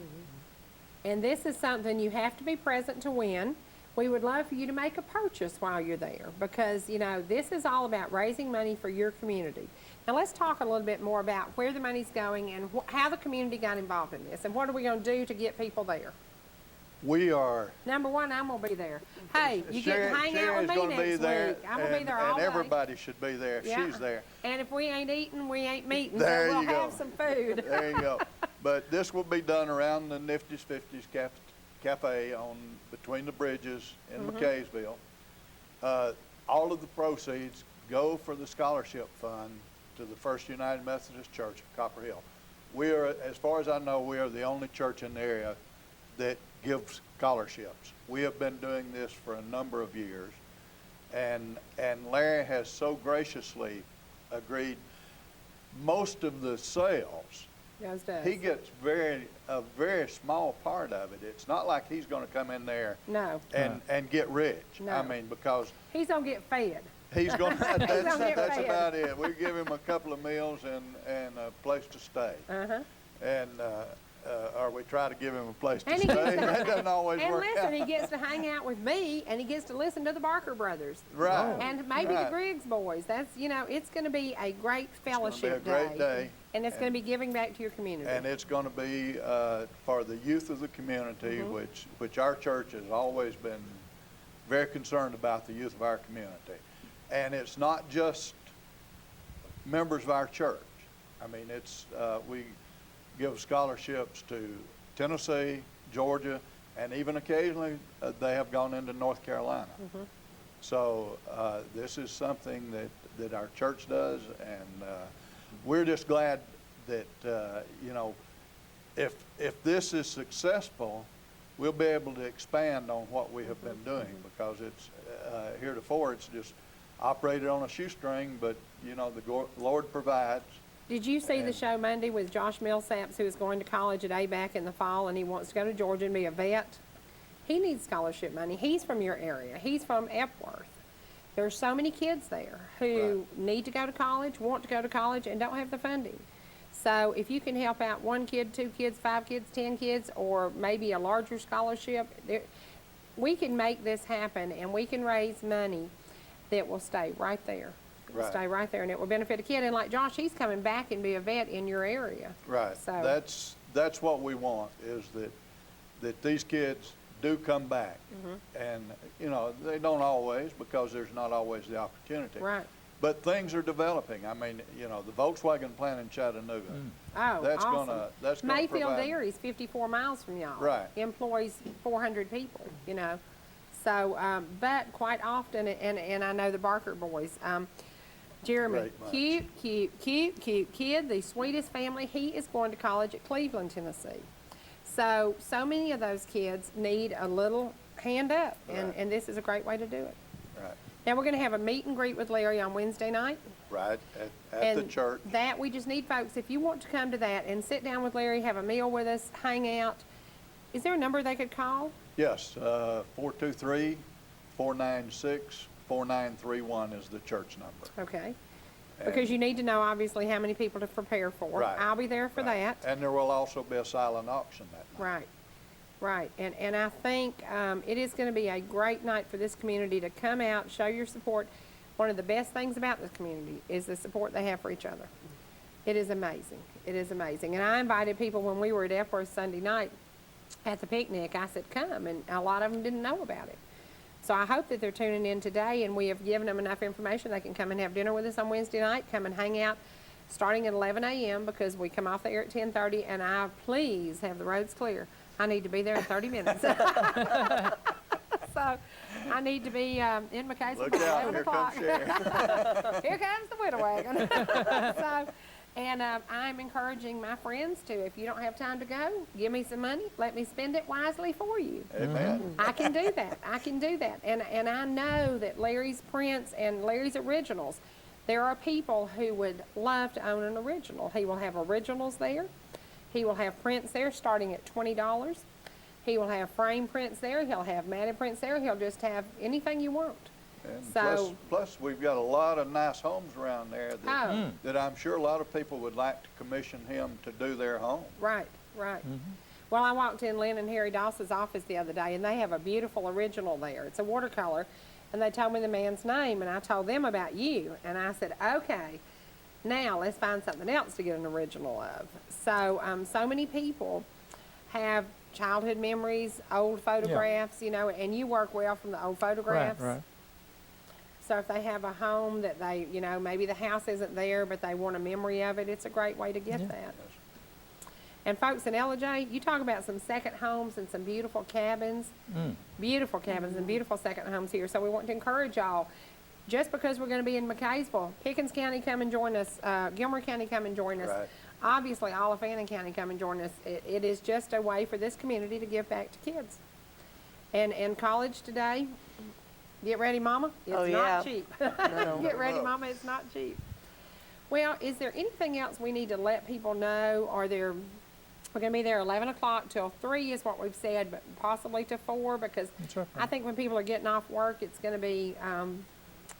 And this is something you have to be present to win. We would love for you to make a purchase while you're there because, you know, this is all about raising money for your community. Now, let's talk a little bit more about where the money's going and how the community got involved in this and what are we going to do to get people there. We are. Number one, I'm going to be there. Hey, you get to hang out with me next week. I'm going to be there all day. And everybody should be there if she's there. And if we ain't eating, we ain't meeting. There so you we'll go. have some food. There you go. But this will be done around the Nifty's 50s Cafe on between the bridges in McKaysville. All of the proceeds go for the scholarship fund to the First United Methodist Church of Copper Hill. We are, as far as I know, we are the only church in the area that gives scholarships. We have been doing this for a number of years, and Larry has so graciously agreed. Most of the sales, he gets a very small part of it. It's not like he's going to come in there and get rich. No. I mean, because he's going to get fed. He's going. That's about it. We give him a couple of meals and a place to stay. Or we try to give him a place to stay. That doesn't always work out. And listen, he gets to hang out with me, and he gets to listen to the Barker brothers. Right. And maybe the Griggs boys. That's, you know, it's going to be a great fellowship It's going to be a great day. And it's going to be giving back to your community. And it's going to be for the youth of the community, which our church has always been very concerned about the youth of our community. And it's not just members of our church. I mean, it's we give scholarships to Tennessee, Georgia, and even occasionally they have gone into North Carolina. So this is something that our church does, and we're just glad that, you know, if this is successful, we'll be able to expand on what we have been doing because it's heretofore it's just operated on a shoestring, but, you know, the Lord provides. Did you see the show Monday with Josh Millsaps, who is going to college at ABAC in the fall, and he wants to go to Georgia and be a vet? He needs scholarship money. He's from your area. He's from Epworth. There's so many kids there who need to go to college, want to go to college, and don't have the funding. So if you can help out 1 kid, 2 kids, 5 kids, 10 kids, or maybe a larger scholarship, we can make this happen, and we can raise money that will stay right there. Stay right there, and it will benefit a kid. And like Josh, he's coming back and be a vet in your area. Right. So that's what we want, is that these kids do come back. And, you know, they don't always, because there's not always the opportunity. Right. But things are developing. I mean, you know, the Volkswagen plant in Chattanooga. Oh, that's awesome. That's gonna Mayfield provide. Dairy is 54 miles from y'all. Right. Employs 400 people, you know. So, but quite often, and I know the Barker boys, Jeremy, cute kid, the sweetest family. He is going to college at Cleveland, Tennessee. So many of those kids need a little hand up, and this is a great way to do it. Right. Now we're going to have a meet and greet with Larry on Wednesday night. Right, at the church. That, we just need folks, if you want to come to that and sit down with Larry, have a meal with us, hang out. Is there a number they could call? Yes, 423-496-4931 is the church number. Okay. Because you need to know, obviously, how many people to prepare for. Right. I'll be there for that. And there will also be a silent auction that night. Right. Right. And I think it is going to be a great night for this community to come out, show your support. One of the best things about this community is the support they have for each other. It is amazing. It is amazing. And I invited people when we were at Epworth Sunday night at the picnic. I said, come, and a lot of them didn't know about it. So I hope that they're tuning in today, and we have given them enough information. They can come and have dinner with us on Wednesday night, come and hang out starting at 11 a.m. because we come off the air at 10:30, and I please have the roads clear. I need to be there in 30 minutes. So I need to be in McCaysville by 11 o'clock. Here comes the widow wagon. And I'm encouraging my friends to, if you don't have time to go, give me some money, let me spend it wisely for you. Amen. I can do that. I can do that. And I know that Larry's prints and Larry's originals, there are people who would love to own an original. He will have originals there. He will have prints there starting at $20. He will have frame prints there. He'll have matted prints there. He'll just have anything you want. And So, plus we've got a lot of nice homes around there that, that I'm sure a lot of people would like to commission him to do their home. right, right. Well, I walked in Lynn and Harry Doss's office the other day, and they have a beautiful original there. It's a watercolor, and they told me the man's name, and I told them about you, and I said, okay, now let's find something else to get an original of. So, so many people have childhood memories, old photographs, you know, and you work well from the old photographs. Right. So if they have a home that they, you know, maybe the house isn't there, but they want a memory of it, it's a great way to get that. And folks in LJ, you talk about some second homes and some beautiful cabins, beautiful cabins and beautiful second homes here. So we want to encourage y'all, just because we're going to be in McCaysville, Higgins County, come and join us, Gilmer County, come and join us. Right. Obviously, all of Fannin County, come and join us. It is just a way for this community to give back to kids. And college today, get ready, Mama. It's not cheap. No. Get ready, Mama. It's not cheap. Well, is there anything else we need to let people know? We're going to be there 11 o'clock till 3 is what we've said, but possibly to 4 because I think when people are getting off work, it's going to be,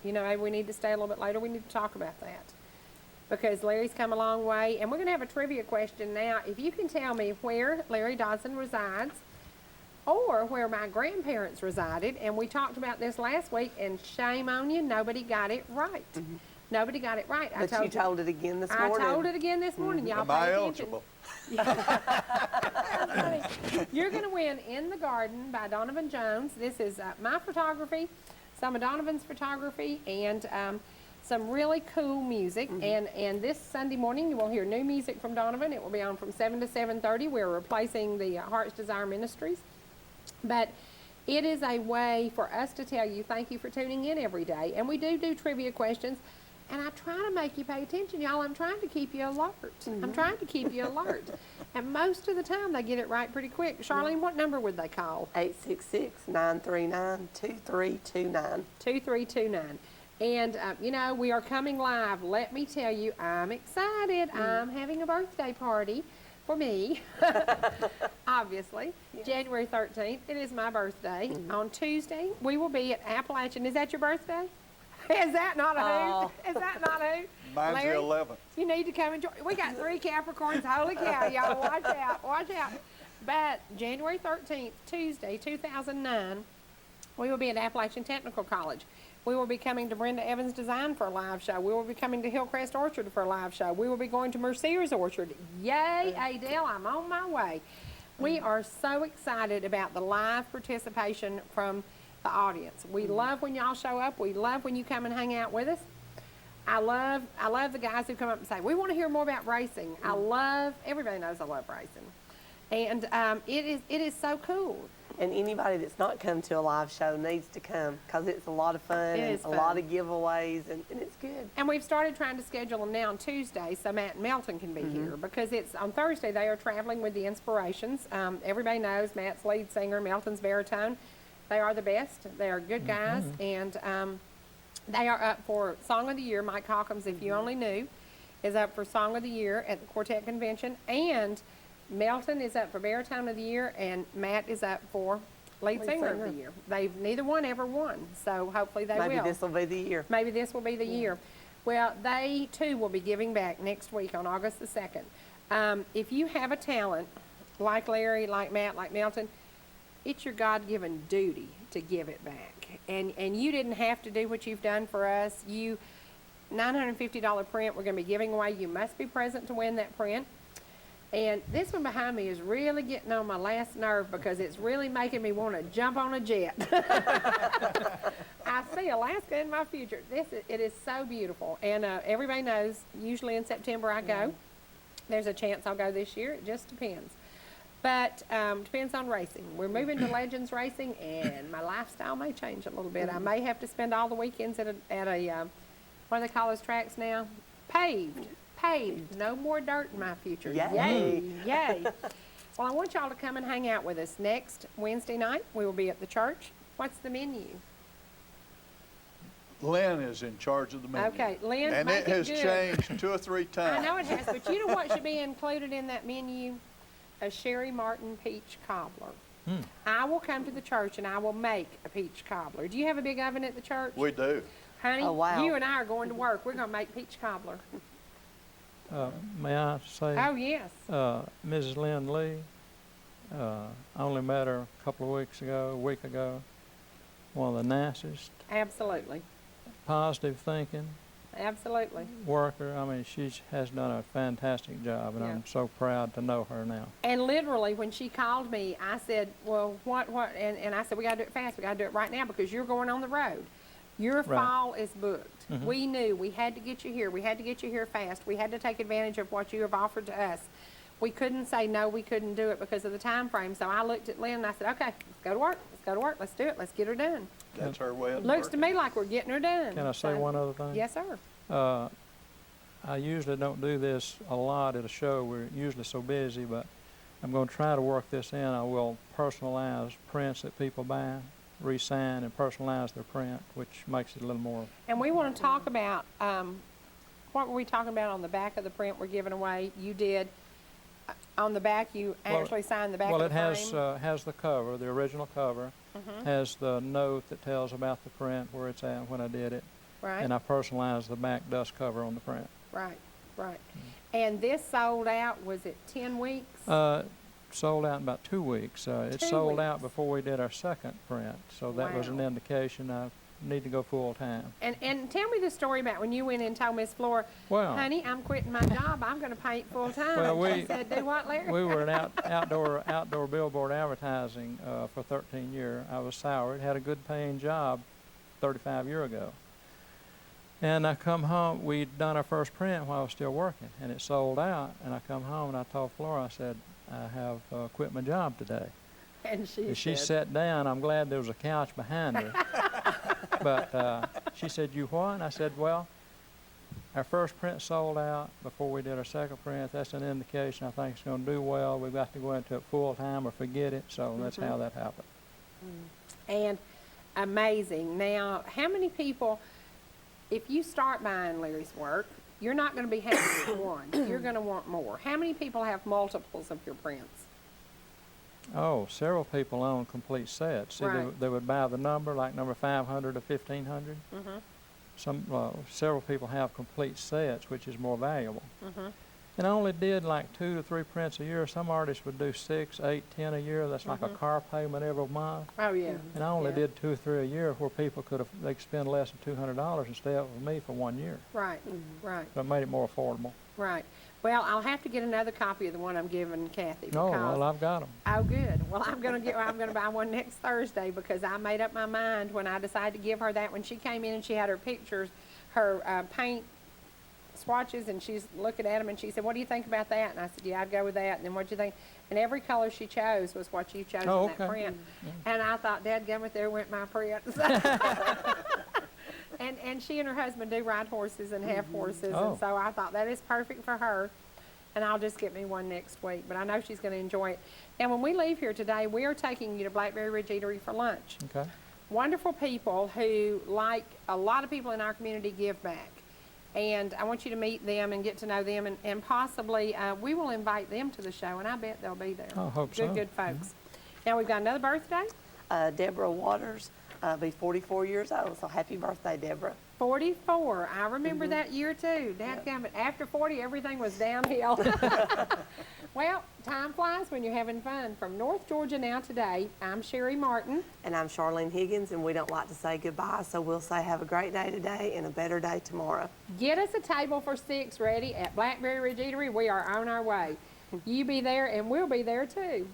you know, maybe we need to stay a little bit later. We need to talk about that because Larry's come a long way. And we're going to have a trivia question now. If you can tell me where Larry Dodson resides, or where my grandparents resided, and we talked about this last week, and shame on you, nobody got it right. Nobody got it right. But you told it again this morning. I told it again this morning. Y'all Am I pay attention. eligible? You're going to win In the Garden by Donovan Jones. This is my photography, some of Donovan's photography, and some really cool music. And this Sunday morning, you will hear new music from Donovan. It will be on from 7 to 7:30. We're replacing the Heart's Desire Ministries. But it is a way for us to tell you thank you for tuning in every day. And we do trivia questions. And I try to make you pay attention, y'all. I'm trying to keep you alert. I'm trying to keep you alert. And most of the time, they get it right pretty quick. Charlene, what number would they call? 866-939-2329. 2329. And, you know, we are coming live. Let me tell you, I'm excited. I'm having a birthday party. For me, obviously, January 13th. It is my birthday. On Tuesday, we will be at Appalachia. Is that your birthday? Is that not a hoot? Is that not a hoot? Mine's Larry, the 11th. You need to come and join. We got 3 Capricorns. Holy cow, y'all. Watch out. Watch out. But January 13th, Tuesday, 2009, we will be at Appalachian Technical College. We will be coming to Brenda Evans Design for a live show. We will be coming to Hillcrest Orchard for a live show. We will be going to Mercier's Orchard. Yay, Adele, I'm on my way. We are so excited about the live participation from the audience. We love when y'all show up. We love when you come and hang out with us. I love the guys who come up and say, we want to hear more about racing. Everybody knows I love racing. And it is so cool. And anybody that's not come to a live show needs to come because it's a lot of fun and a lot of giveaways, and it's good. And we've started trying to schedule them now on Tuesday so Matt and Melton can be here because it's on Thursday they are traveling with the Inspirations. Everybody knows Matt's lead singer, Melton's baritone. They are the best. They are good guys, and they are up for Song of the Year. Mike Hawkins, If You Only Knew, is up for Song of the Year at the Quartet Convention, and Melton is up for Baritone of the Year, and Matt is up for Lead singer of the year. They've neither one ever won, so hopefully they will. Maybe this will be the year. Maybe this will be the year. Well, they too will be giving back next week on August the 2nd. If you have a talent, like Larry, like Matt, like Milton, it's your God-given duty to give it back. And you didn't have to do what you've done for us. $950 print we're going to be giving away. You must be present to win that print. And this one behind me is really getting on my last nerve because it's really making me want to jump on a jet. I see Alaska in my future. It is so beautiful. And everybody knows, usually in September I go. There's a chance I'll go this year. It just depends. But depends on racing. We're moving to Legends Racing, and my lifestyle may change a little bit. I may have to spend all the weekends at a what do they call those tracks now? Paved. No more dirt in my future. Yay. Yay. Well, I want y'all to come and hang out with us next Wednesday night. We will be at the church. What's the menu? Lynn is in charge of the menu. Okay, Lynn, and make it has good. changed 2 or 3 times. I know it has, but you know what should be included in that menu? A Cherie Martin peach cobbler. I will come to the church and I will make a peach cobbler. Do you have a big oven at the church? We do. Honey, Oh, wow. you and I are going to work. We're going to make peach cobbler. May I say? Oh, yes. Mrs. Lynn Lee, I only met her a week ago. One of the nicest, Absolutely. positive thinking Absolutely. worker. I mean, she has done a fantastic job, and Yeah. I'm so proud to know her now. And literally, when she called me, I said, well, what? And I said, we got to do it fast. We got to do it right now because you're going on the road. Your Right. fall is booked. We knew we had to get you here. We had to get you here fast. We had to take advantage of what you have offered to us. We couldn't say no, we couldn't do it because of the time frame. So I looked at Lynn and I said, okay, let's go to work. Let's go to work. Let's do it. Let's get her done. That's her way of Looks to me like we're getting her done. Can I say one other thing? Yes, sir. I usually don't do this a lot at a show. We're usually so busy, but I'm going to try to work this in. I will personalize prints that people buy, re-sign and personalize their print, which makes it a little more. And we want to talk about, what were we talking about on the back of the print we're giving away? You did, on the back, you actually signed the back of the frame? Well, it has the cover, the original cover, has the note that tells about the print, where it's at, when I did it. Right. And I personalized the back dust cover on the print. Right, right. And this sold out, was it 10 weeks? Sold out in about 2 weeks. It 2 sold out weeks. before we did our second print, so that was an Wow. indication I need to go full time. And tell me the story about when you went in and told Miss Flora, Well, honey, I'm quitting my job. I'm going to paint full time. Well, She said, do what, Larry? we were in outdoor billboard advertising for 13 years. I was salaried, had a good paying job 35 years ago. And I come home, we'd done our first print while I was still working, and it sold out. And I come home and I told Flora, I said, I have quit my job today. And she She said, sat down. I'm glad there was a couch behind her. But she said, you what? And I said, well, our first print sold out before we did our second print. That's an indication I think it's going to do well. We've got to go into it full time or forget it. So that's how that happened. and amazing. Now, how many people, if you start buying Larry's work, you're not going to be happy with one. You're going to want more. How many people have multiples of your prints? Oh, several people own complete sets. See, Right. they would buy the number, like number 500 or 1500. Several people have complete sets, which is more valuable. And I only did like 2 to 3 prints a year. Some artists would do 6, 8, 10 a year. That's like a car payment every month. Oh, yeah. And I only Yeah. did 2 or 3 a year where people they could spend less than $200 and stay up with me for 1 year. Right, right, So it made it more affordable. right. Well, I'll have to get another copy of the one I'm giving Kathy. Oh, because well, I've got them. Oh, good. Well, I'm going to buy one next Thursday because I made up my mind when I decided to give her that. When she came in and she had her pictures, her paint swatches, and she's looking at them and she said, what do you think about that? And I said, yeah, I'd go with that. And then what'd you think? And every color she chose was what you chose in that print. And I thought, dadgummit, there went my prints. And she and her husband do ride horses and have horses, and so I thought that is perfect for her. And I'll just get me one next week, but I know she's going to enjoy it. And when we leave here today, we are taking you to Blackberry Ridge Eatery for lunch. Okay. Wonderful people who, like a lot of people in our community, give back. And I want you to meet them and get to know them, and possibly we will invite them to the show, and I bet they'll be there. I hope good, so. Good folks. Now we've got another birthday. Deborah Waters be 44 years old. So happy birthday, Deborah. 44. I remember that year too. Dadgummit. After 40, everything was downhill. Well, time flies when you're having fun. From North Georgia Now Today, I'm Cherie Martin. And I'm Charlene Higgins, and we don't like to say goodbye, so we'll say have a great day today and a better day tomorrow. Get us a table for 6 ready at Blackberry Ridge Eatery. We are on our way. You be there, and we'll be there too.